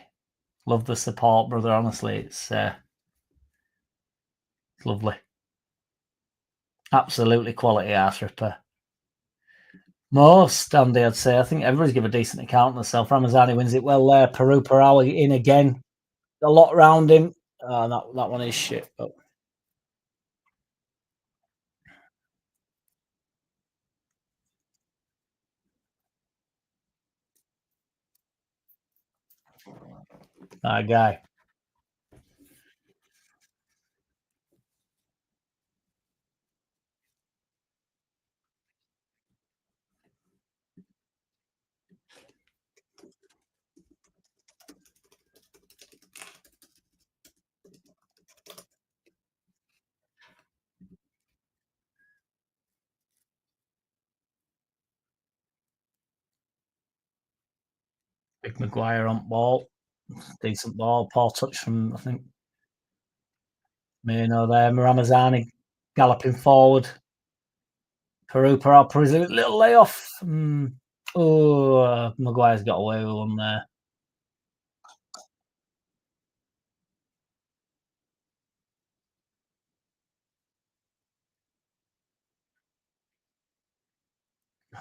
Love the support, brother. Honestly, it's lovely. Absolutely quality arse ripper. Most, Andy, I'd say. I think everybody's give a decent account of themselves. Ramazani wins it well there. Peru in again. A lot around him. That one is shit. But that guy. Big Maguire on ball. Decent ball. Poor touch from, I think, Mino there. Ramazani galloping forward. Peru is a little layoff. Maguire's got away with one there.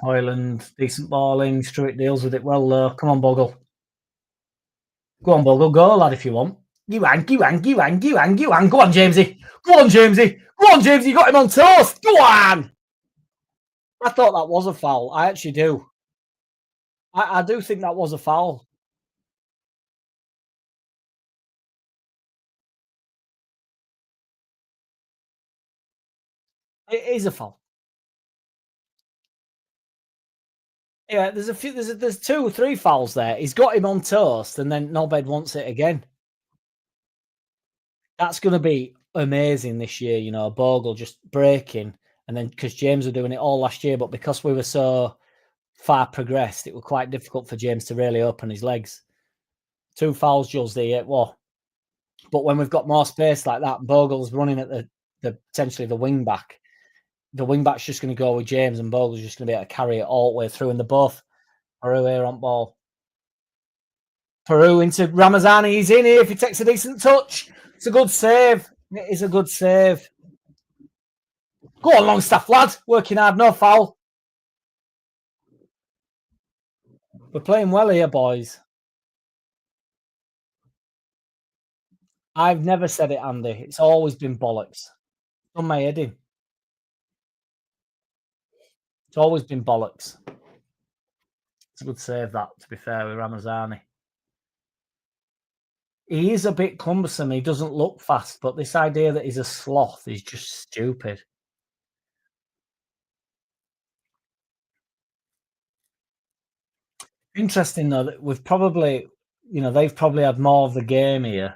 Hoyland, decent balling. Stewart deals with it well, though. Come on, Bogle. Go on, Bogle. Go, lad, if you want. You hang. Go on, Jamesy. Go on, Jamesy. You got him on toast. Go on. I thought that was a foul. I actually do. I do think that was a foul. It is a foul. Yeah, there's a few. There's 2 or 3 fouls there. He's got him on toast, and then Nobed wants it again. That's going to be amazing this year. Bogle just breaking, and then because James were doing it all last year, but because we were so far progressed, it was quite difficult for James to really open his legs. 2 fouls, Jules. There, what? But when we've got more space like that, Bogle's running at the potentially the wing back. The wing back's just going to go with James, and Bogle's just going to be able to carry it all the way through. And they're both Peru here on ball. Peru into Ramazani. He's in here if he takes a decent touch. It's a good save. It is a good save. Go on, Longstaff, lad. Working hard, no foul. We're playing well here, boys. I've never said it, Andy. It's always been bollocks. On my head in. It's always been bollocks. It's a good save, that, to be fair, with Ramazani. He is a bit cumbersome. He doesn't look fast, but this idea that he's a sloth is just stupid. Interesting, though, that we've probably, they've probably had more of the game here.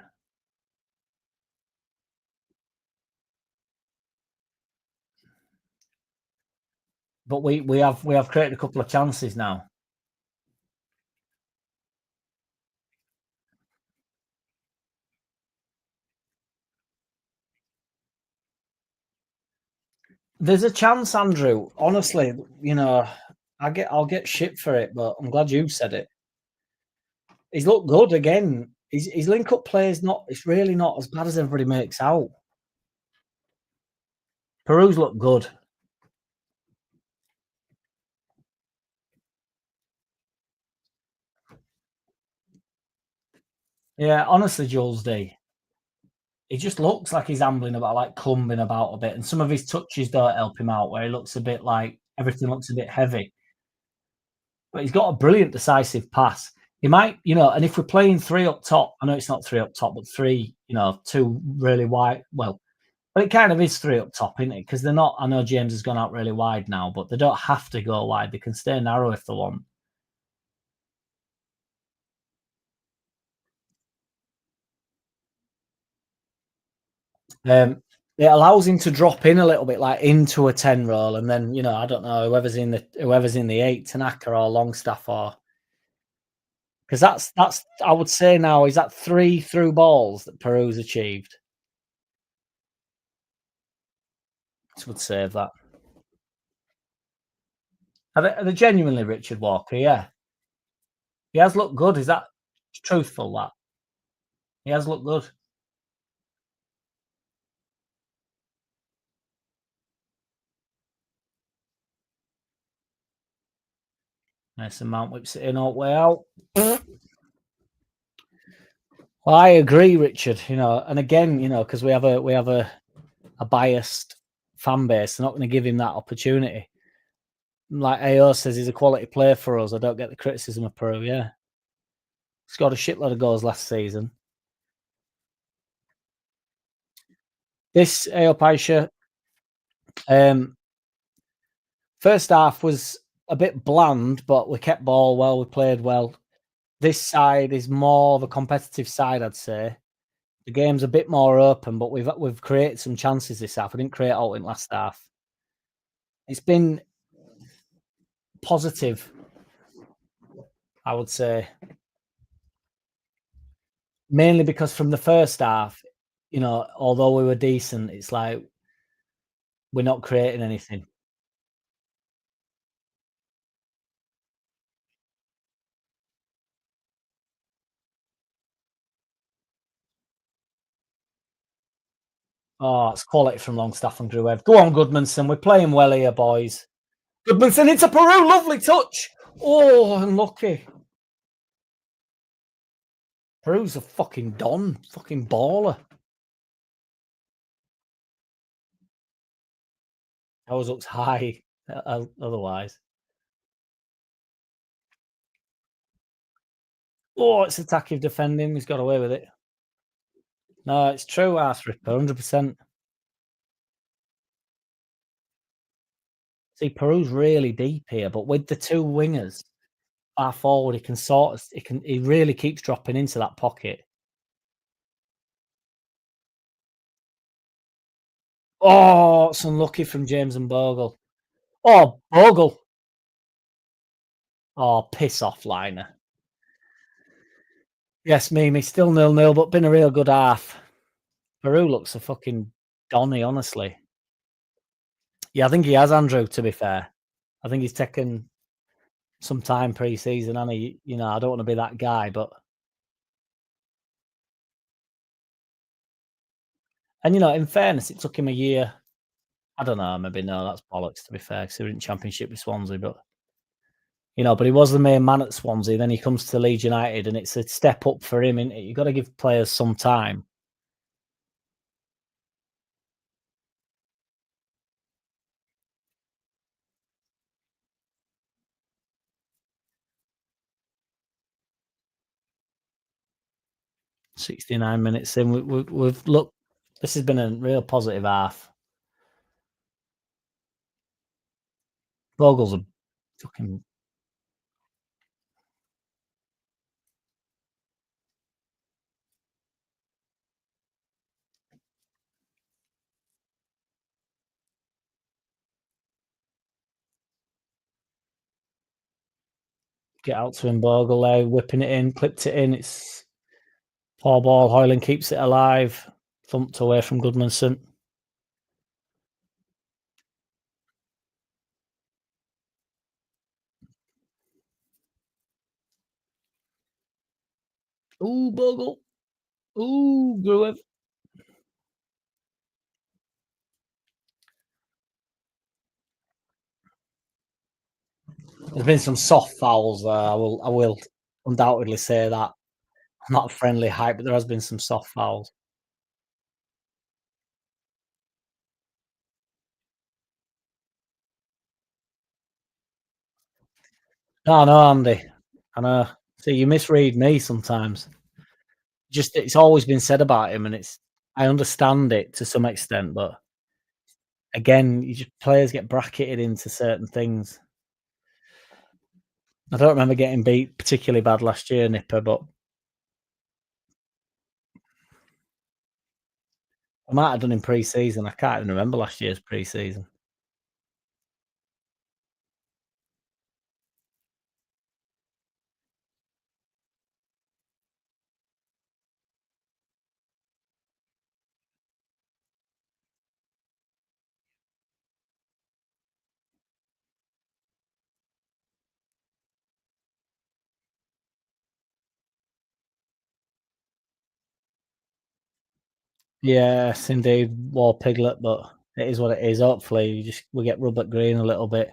But we have created a couple of chances now. There's a chance, Andrew. Honestly, I'll get shit for it, but I'm glad you said it. He's looked good again. His link up play is not. It's really not as bad as everybody makes out. Peru's looked good. Yeah, honestly, Jules D. He just looks like he's ambling about, like clumbing about a bit, and some of his touches don't help him out. Where he looks a bit like everything looks a bit heavy, but he's got a brilliant decisive pass. He might, and if we're playing three up top, I know it's not three up top, but three, two really wide. Well, but it kind of is three up top, isn't it? Because they're not. I know James has gone out really wide now, but they don't have to go wide. They can stay narrow if they want. It allows him to drop in a little bit, like into a 10 role, and then I don't know whoever's in the eight, Tanaka or Longstaff, or because that's I would say now is that three through balls that Peru's achieved. This would save that. Are they genuinely Richard Walker? Yeah, he has looked good. Is that truthful? That he has looked good. Mason Mount whips it in all the way out. Well, I agree, Richard. And again, because we have a biased fan base, they're not going to give him that opportunity. Like AO says, he's a quality player for us. I don't get the criticism of Peru. Yeah, scored a shitload of goals last season. This AO Paisha, first half was a bit bland, but we kept ball well. We played well. This side is more of a competitive side, I'd say. The game's a bit more open, but we've created some chances this half. We didn't create all in last half. It's been positive, I would say, mainly because from the first half, although we were decent, it's like we're not creating anything. Oh, it's quality from Longstaff and Gruev. Go on, Goodmanson. We're playing well here, boys. Goodmanson into Peru. Lovely touch. Oh, unlucky. Peru's a fucking don. Fucking baller. Ours looks high otherwise. Oh, it's attacking defending. He's got away with it. No, it's true, Arse Ripper, 100%. See, Peru's really deep here, but with the two wingers far forward, he really keeps dropping into that pocket. Oh, it's unlucky from James and Bogle. Oh, Bogle. Oh, piss off, Liner. Yes, Mimi, still 0-0, but been a real good half. Peru looks a fucking Donny, honestly. Yeah, I think he has, Andrew, to be fair. I think he's taken some time pre-season, and I don't want to be that guy, but in fairness, it took him a year. I don't know, maybe no, that's bollocks to be fair, because he was in Championship with Swansea, but but he was the main man at Swansea. Then he comes to Leeds United, and it's a step up for him. You've got to give players some time. "69 minutes in, we've looked. This has been a real positive half." Vogels a fucking get out to him, Bogle there, whipping it in, clipped it in. It's poor ball. Hoyland keeps it alive, thumped away from Goodmanson. Ooh, Bogle. Ooh, Gruev. There's been some soft fouls there. I will undoubtedly say that. I'm not a friendly hype, but there has been some soft fouls. No, I know, Andy. I know. See, you misread me sometimes. Just it's always been said about him, and it's I understand it to some extent, but again, you just players get bracketed into certain things. I don't remember getting beat particularly bad last year, Nipper, but I might have done in pre-season. I can't even remember last year's pre-season. Yes, indeed, War Piglet, but it is what it is. Hopefully, we get Robert Green a little bit.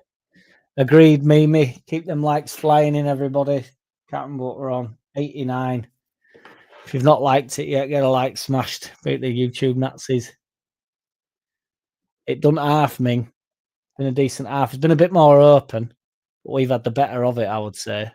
Agreed, Mimi. Keep them likes flying in, everybody. Can't remember what we're on. 89. If you've not liked it yet, get a like smashed. Beat the YouTube Nazis. It done half, Ming. Been a decent half. It's been a bit more open, but we've had the better of it, I would say.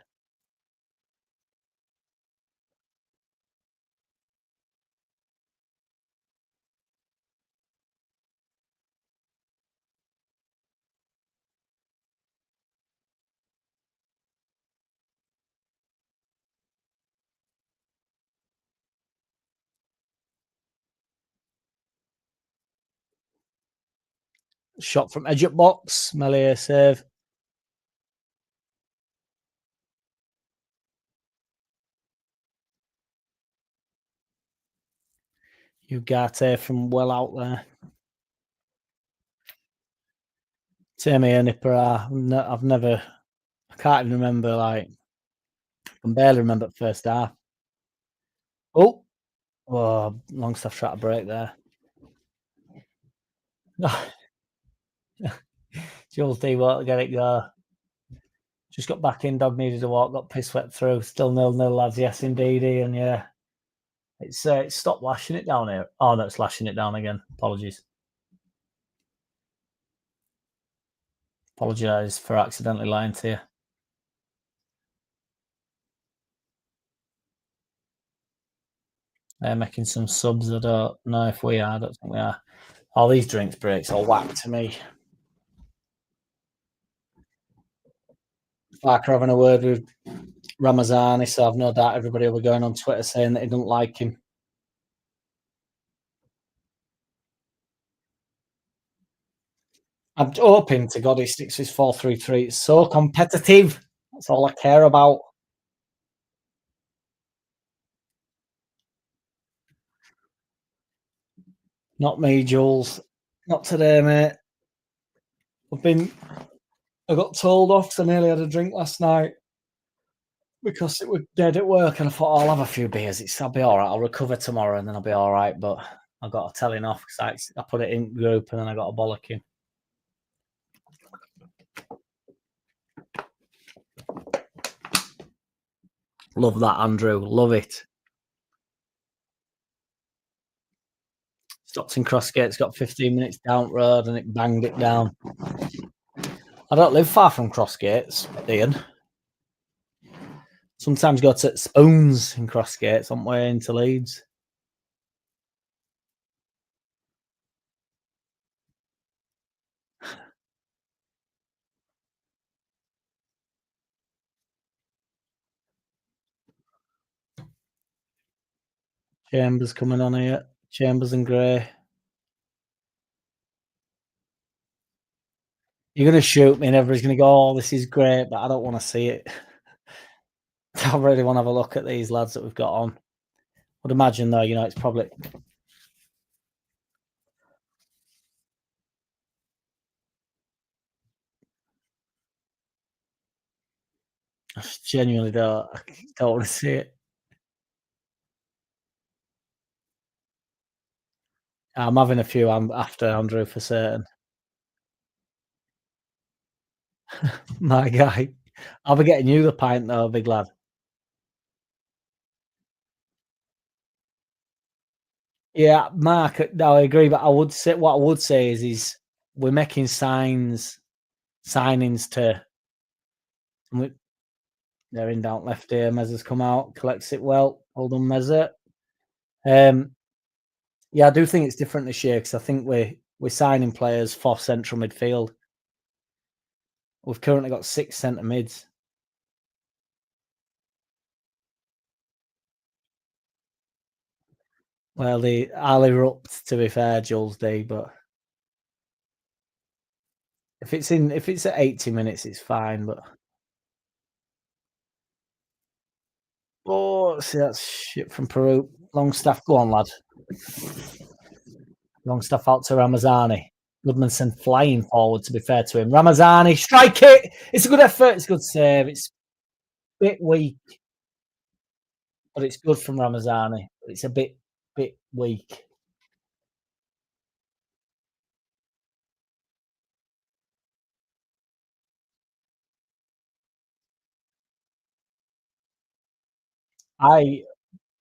Shot from edge up box. Melier save. Ugarte from well out there. Same here, Nipper. I've never, I can't even remember, like, I can barely remember the first half. Oh, Longstaff tried to break there. Jules D won't get it go. Just got back in, dog needed a walk, got piss wet through. Still 0-0, lads. Yes, indeed, Ian. Yeah. It's stopped lashing it down here. Oh, no, it's lashing it down again. Apologies. Apologise for accidentally lying to you. They're making some subs. I don't know if we are. I don't think we are. All these drinks breaks all whack to me. FARKE having a word with Ramazani, so I've no doubt everybody will be going on Twitter saying that he doesn't like him. I'm hoping to God he sticks his 4-3-3. It's so competitive. That's all I care about. Not me, Jules. Not today, mate. I got told off because I nearly had a drink last night because it was dead at work, and I thought, I'll have a few beers. I'll be all right. I'll recover tomorrow, and then I'll be all right. But I got a telling off because I put it in group, and then I got a bollocking. Love that, Andrew. Love it. Stopped in Crossgate's got 15 minutes down road, and it banged it down. I don't live far from Crossgates, Ian. Sometimes go to Spoons in Crossgates on the way into Leeds. Chambers coming on here. Chambers and Gray. You're going to shoot me and everybody's going to go, oh, this is great, but I don't want to see it. I really want to have a look at these lads that we've got on. I'd imagine, though, it's probably... I genuinely don't want to see it. I'm having a few after Andrew for certain. My guy. I'll be getting you the pint though, big lad. Yeah, Mark, no, I agree, but I would say is we're making signings to we they're in down left here. Mezza's come out, collects it well. Hold on, Mezza. Um, yeah, I do think it's different this year because I think we're signing players for central midfield. We've currently got 6 centre mids. Well, I'll erupt to be fair, Jules D, but if it's at 80 minutes, it's fine. But oh, see that's shit from Peru. Long staff, go on, lad. Long stuff out to Ramazani. Goodmanson flying forward, to be fair to him. Ramazani, strike it! It's a good effort. It's a good save. It's a bit weak, but it's good from Ramazani. It's a bit weak. I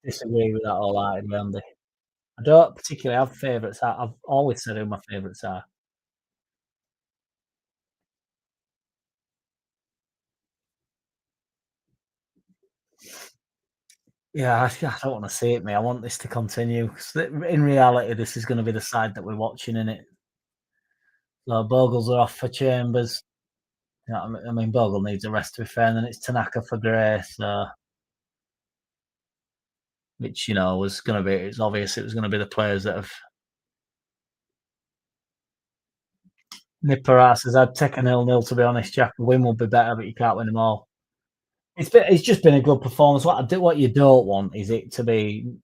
disagree with that wholeheartedly, Andy. I don't particularly have favourites. I've always said who my favourites are. Yeah, I don't want to see it, me. I want this to continue. 'Cause in reality, this is going to be the side that we're watching in it. So Bogles are off for Chambers. You know what I mean, Bogle needs a rest to be fair, and then it's Tanaka for Gray. So, which was going to be. It's obvious it was going to be the players that have. Nipper says I'd take a 0-0 to be honest, Jack. A win would be better, but you can't win them all. It's just been a good performance. What you don't want is it to be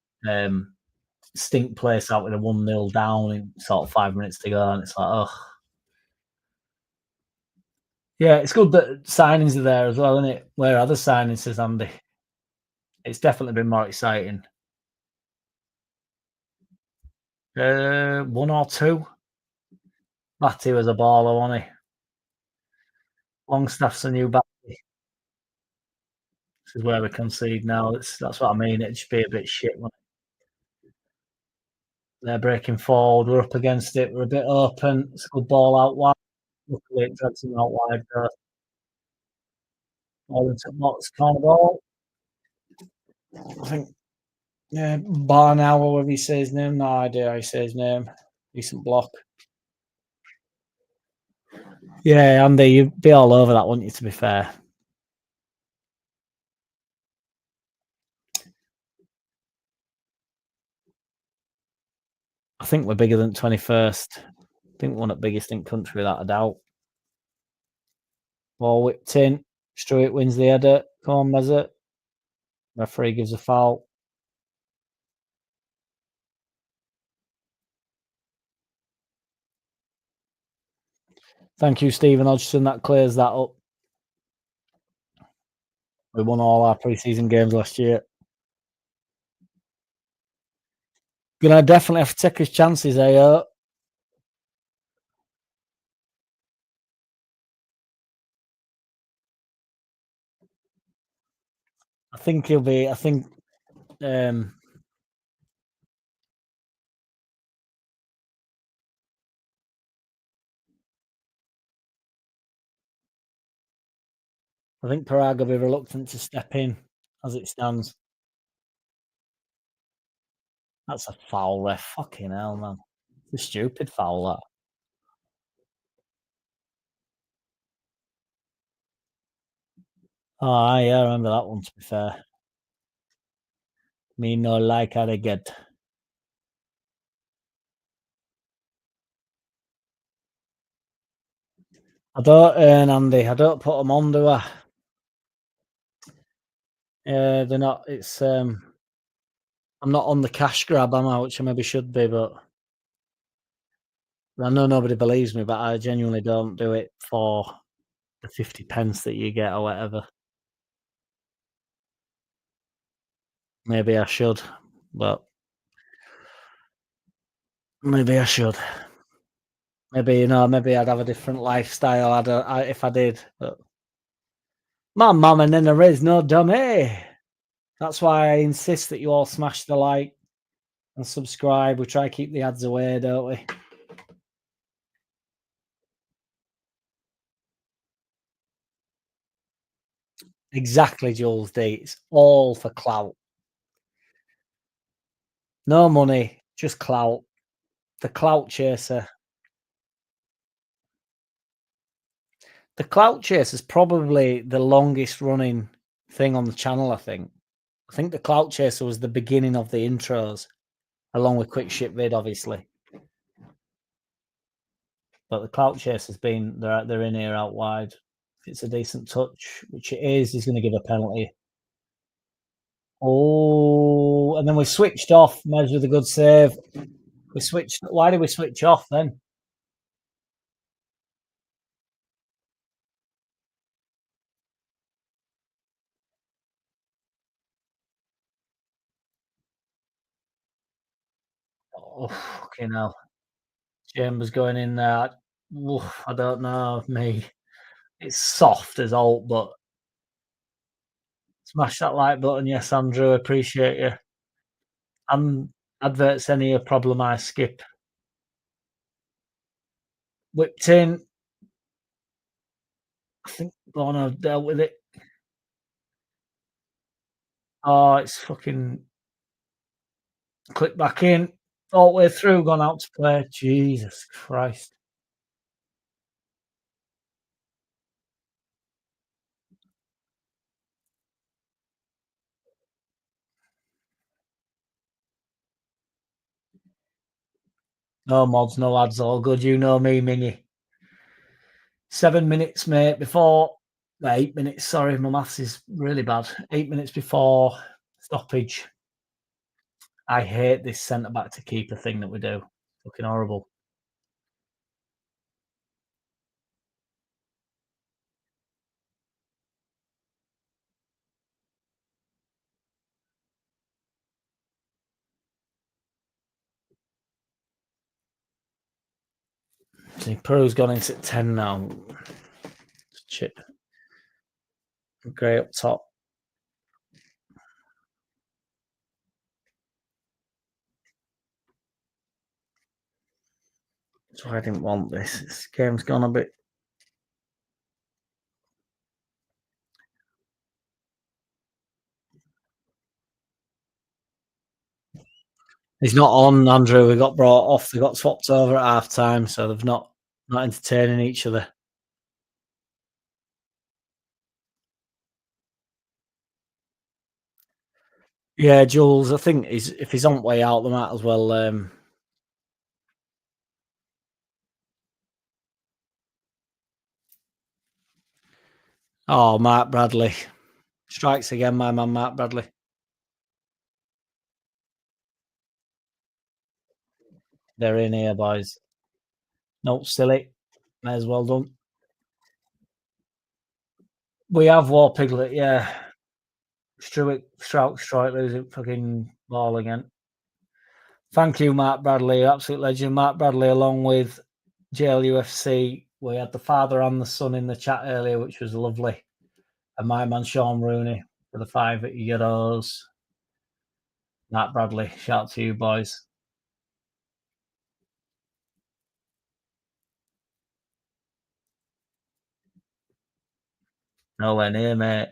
stink place out with a 1-0 down in sort of 5 minutes to go, and it's like, oh, yeah, it's good that signings are there as well, isn't it? Where other signings, says Andy, it's definitely been more exciting. One or two. Batty was a baller, wasn't he? Longstaff's a new Batty. This is where we concede now. That's what I mean. It'd just be a bit shit when they're breaking forward. We're up against it. We're a bit open. It's a good ball out wide. Luckily, it drags him out wide. All into Mott's corner ball. I think, yeah, Barnow, whatever he says his name. No idea how he says his name. Decent block. Yeah, Andy, you'd be all over that, wouldn't you, to be fair? I think we're bigger than 21st. I think we're one of the biggest in country without a doubt. Ball whipped in. Stewart wins the header. Come on, Mezza. Referee gives a foul. Thank you, Stephen Hodgson. That clears that up. We won all our pre-season games last year. Gonna definitely have to take his chances, eh? I think he'll be. Um, I think Parag will be reluctant to step in as it stands. That's a foul, ref. Fucking hell, man. It's a stupid foul, that. Oh, yeah, I remember that one, to be fair. Me no like how they get. I don't earn, Andy. I don't put them on, do I? They're not. I'm not on the cash grab, am I? Which I maybe should be, but I know nobody believes me, but I genuinely don't do it for the 50 pence that you get or whatever. Maybe I should, but Maybe I should. Maybe, maybe I'd have a different lifestyle if I did, but my mum and then there is no dummy. That's why I insist that you all smash the like and subscribe. We try to keep the ads away, don't we? Exactly, Jules D. It's all for clout. No money, just clout. The clout chaser. The clout chaser is probably the longest running thing on the channel, I think. I think the clout chaser was the beginning of the intros, along with quick ship vid, obviously. But the clout chaser's been they're in here out wide. If it's a decent touch, which it is, he's going to give a penalty. Oh, and then we switched off. Mez with a good save. We switched. Why did we switch off then? Oh, fucking hell. Chambers going in there. Oof, I don't know, me. It's soft as alt, but smash that like button. Yes, Andrew, appreciate you. And adverts any a problem I skip. Whipped in. I think Bono dealt with it. Oh, it's fucking click back in. All the way through, gone out to play. Jesus Christ. No mods, no ads, all good. You know me, Mingy. 7 minutes, mate, before 8 minutes. Sorry, my maths is really bad. 8 minutes before stoppage. I hate this centre back to keeper thing that we do. Fucking horrible. See, Peru's gone into 10 now. Chip. Gray up top. So I didn't want this. This game's gone a bit. He's not on, Andrew. We got brought off. They got swapped over at half time, so they've not entertaining each other. Yeah, Jules, I think if he's on way out, they might as well. Oh, Mark Bradley strikes again. My man, Mark Bradley. They're in here, boys. No, silly. May as well done. We have War Piglet, yeah. Strike losing fucking ball again. Thank you, Mark Bradley, absolute legend. Mark Bradley, along with JLUFC. We had the father and the son in the chat earlier, which was lovely. And my man Sean Rooney for the €5. Mark Bradley, shout out to you, boys. Nowhere near, mate.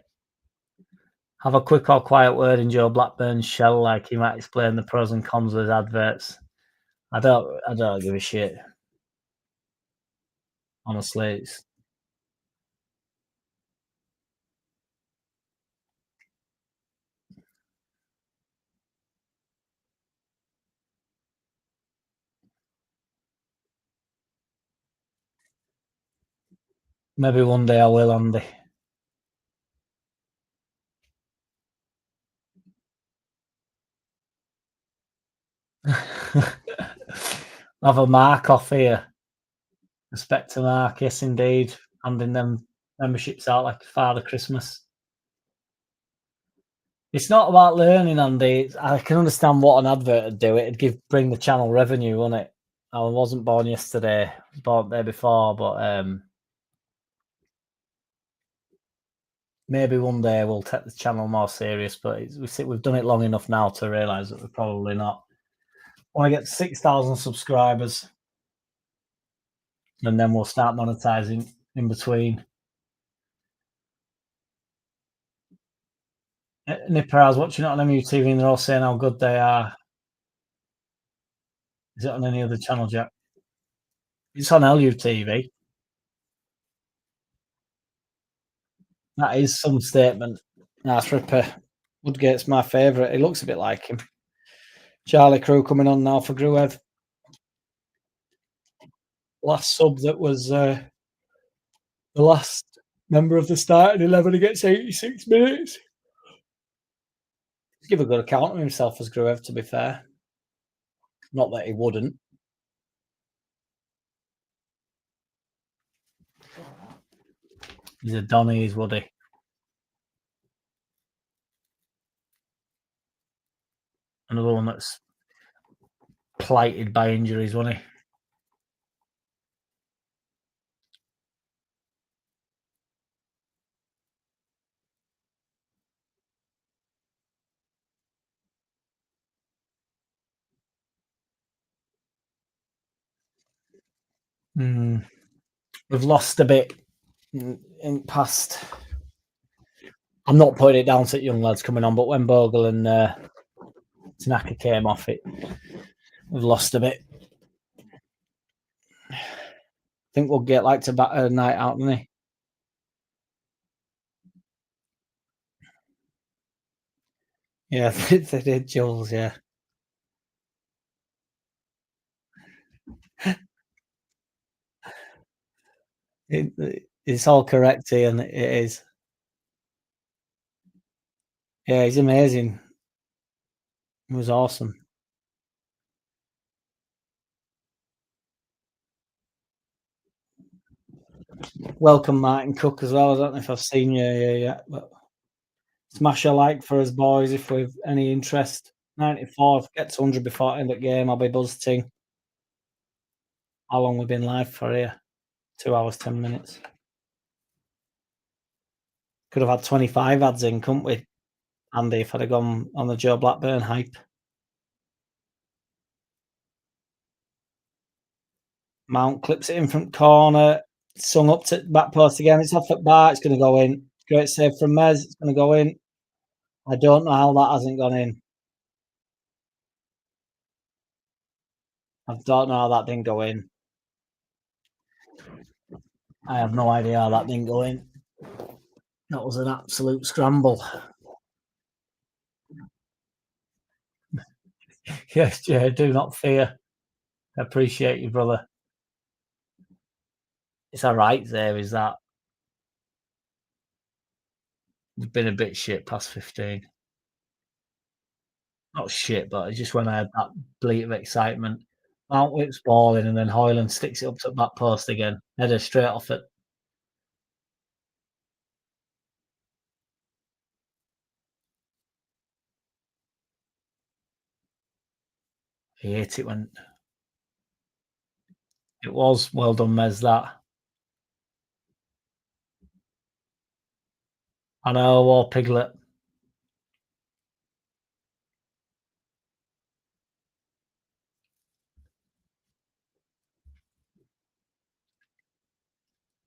Have a quick or quiet word in Joe Blackburn's shell, like he might explain the pros and cons of his adverts. I don't give a shit. Honestly, it's maybe one day I will, Andy. Have a mark off here. Respect to Mark, yes, indeed. Handing them memberships out like Father Christmas. It's not about learning, Andy. I can understand what an advert would do. It'd bring the channel revenue, wouldn't it? I wasn't born yesterday. I was born the day before, but maybe one day we'll take the channel more serious. But we've done it long enough now to realise that we're probably not. I want to get 6,000 subscribers, and then we'll start monetizing in between. Nipper, I was watching it on MUTV and they're all saying how good they are. Is it on any other channel, Jack? It's on LUTV. That is some statement. That's Ripper. Woodgate's my favourite. He looks a bit like him. Charlie Crew coming on now for Gruev. Last sub that was the last member of the starting 11 who gets 86 minutes. Give a good account of himself as Gruev, to be fair. Not that he wouldn't. He's a Donny, he's Woody. Another one that's plighted by injuries, wasn't he? We've lost a bit in past. I'm not putting it down to young lads coming on, but when Bogle and Tanaka came off it, we've lost a bit. I think we'll get like to bat a night out, won't he? Yeah, they did, Jules, yeah. It's all correct here, and it is. Yeah, he's amazing. It was awesome. Welcome, Martin Cook, as well. I don't know if I've seen you here yet, but smash a like for us, boys, if we've any interest. 94, if it gets 100 before end of game, I'll be buzzing. How long we've been live for here? 2 hours, 10 minutes. Could have had 25 ads in, couldn't we, Andy, if I'd have gone on the Joe Blackburn hype. Mount clips it in front corner, sung up to back post again. It's off at bar, it's going to go in. Great save from Mez, it's going to go in. I don't know how that hasn't gone in. I don't know how that didn't go in. I have no idea how that didn't go in. That was an absolute scramble. Yes, Jay, do not fear. I appreciate you, brother. It's all right there, is that? It's been a bit shit past 15. Not shit, but just when I had that bleat of excitement. Mount whips ball in and then Hoyland sticks it up to the back post again. Header straight off it. I hate it when it was well done, Mez, that. I know, War Piglet.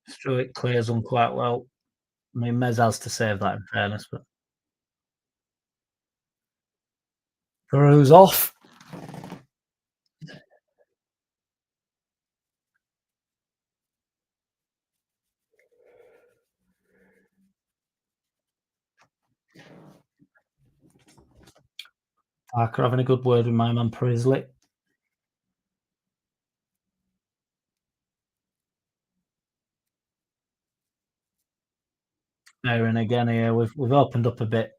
Stewart clears them quite well. I mean, Mez has to save that in fairness, but Peru's off. Parker having a good word with my man Prisley. Aaron again here. We've opened up a bit.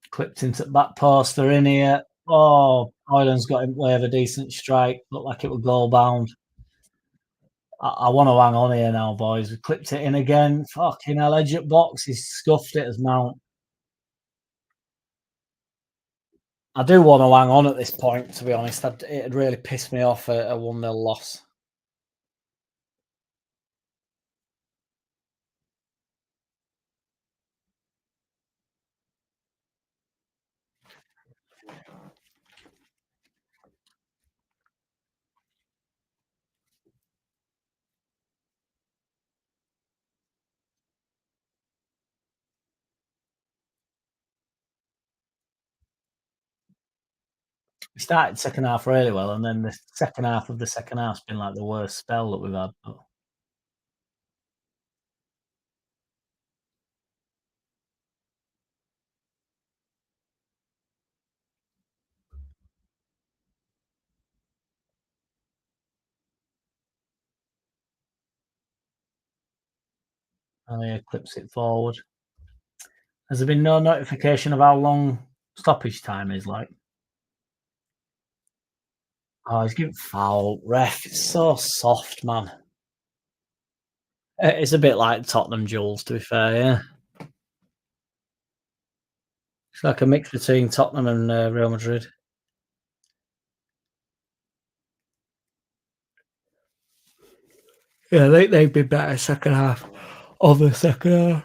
Clipped into the back post. They're in here. Oh, Hoyland's got him way of a decent strike. Looked like it was goal bound. I want to hang on here now, boys. We clipped it in again. Fucking hell, edge at box. He's scuffed it as Mount. I do want to hang on at this point, to be honest. It'd really piss me off a 1-0 loss. We started second half really well, and then the second half of the second half's been like the worst spell that we've had. But clips it forward. Has there been no notification of how long stoppage time is like? Oh, he's getting foul. Ref, it's so soft, man. It's a bit like Tottenham Jules, to be fair, yeah. It's like a mix between Tottenham and Real Madrid. Yeah, I think they've been better second half of the second half.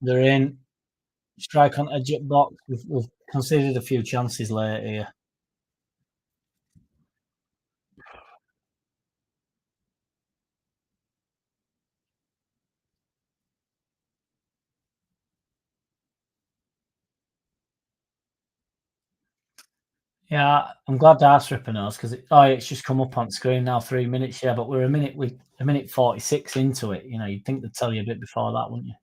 They're in. Strike on edge at box. We've conceded a few chances late here. Yeah, I'm glad that's ripping us because it's just come up on screen now. 3 minutes, yeah, but we're a minute 46 into it. You know, you'd think they'd tell you a bit before that, wouldn't you?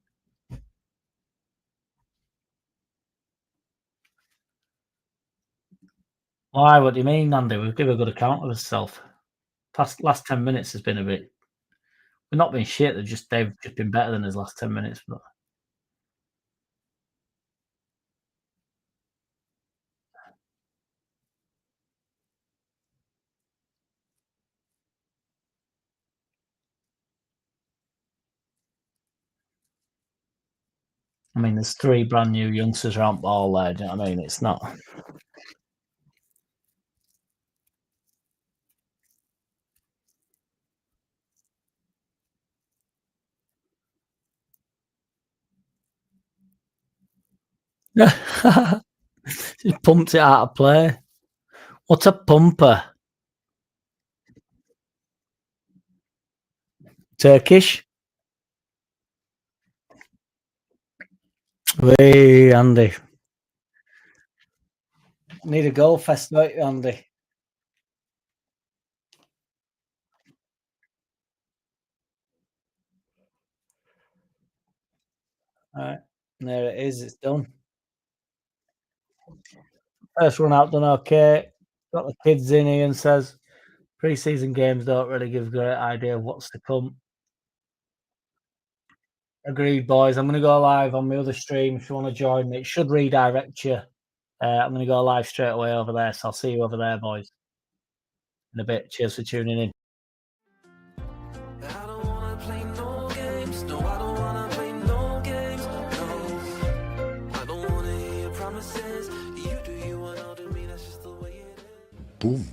Why? What do you mean, Andy? We've given a good account of ourselves. Last 10 minutes has been a bit. We've not been shit. They've just been better than us last 10 minutes. But I mean, there's 3 brand new youngsters around ball there. Do you know what I mean? It's not. Just pumped it out of play. What a pumper. Turkish. Hey, Andy. Need a goal fest, don't you, Andy? All right. There it is. It's done. First run out done okay. Got the kids in here and says pre-season games don't really give a great idea of what's to come. Agreed, boys. I'm going to go live on my other stream if you want to join me. It should redirect you. I'm going to go live straight away over there, so I'll see you over there, boys, in a bit. Cheers for tuning in. I don't wanna play no games. No, I don't wanna play no games. No, I don't wanna hear your promises. You do you and I'll do me. That's just the way it is. Boom.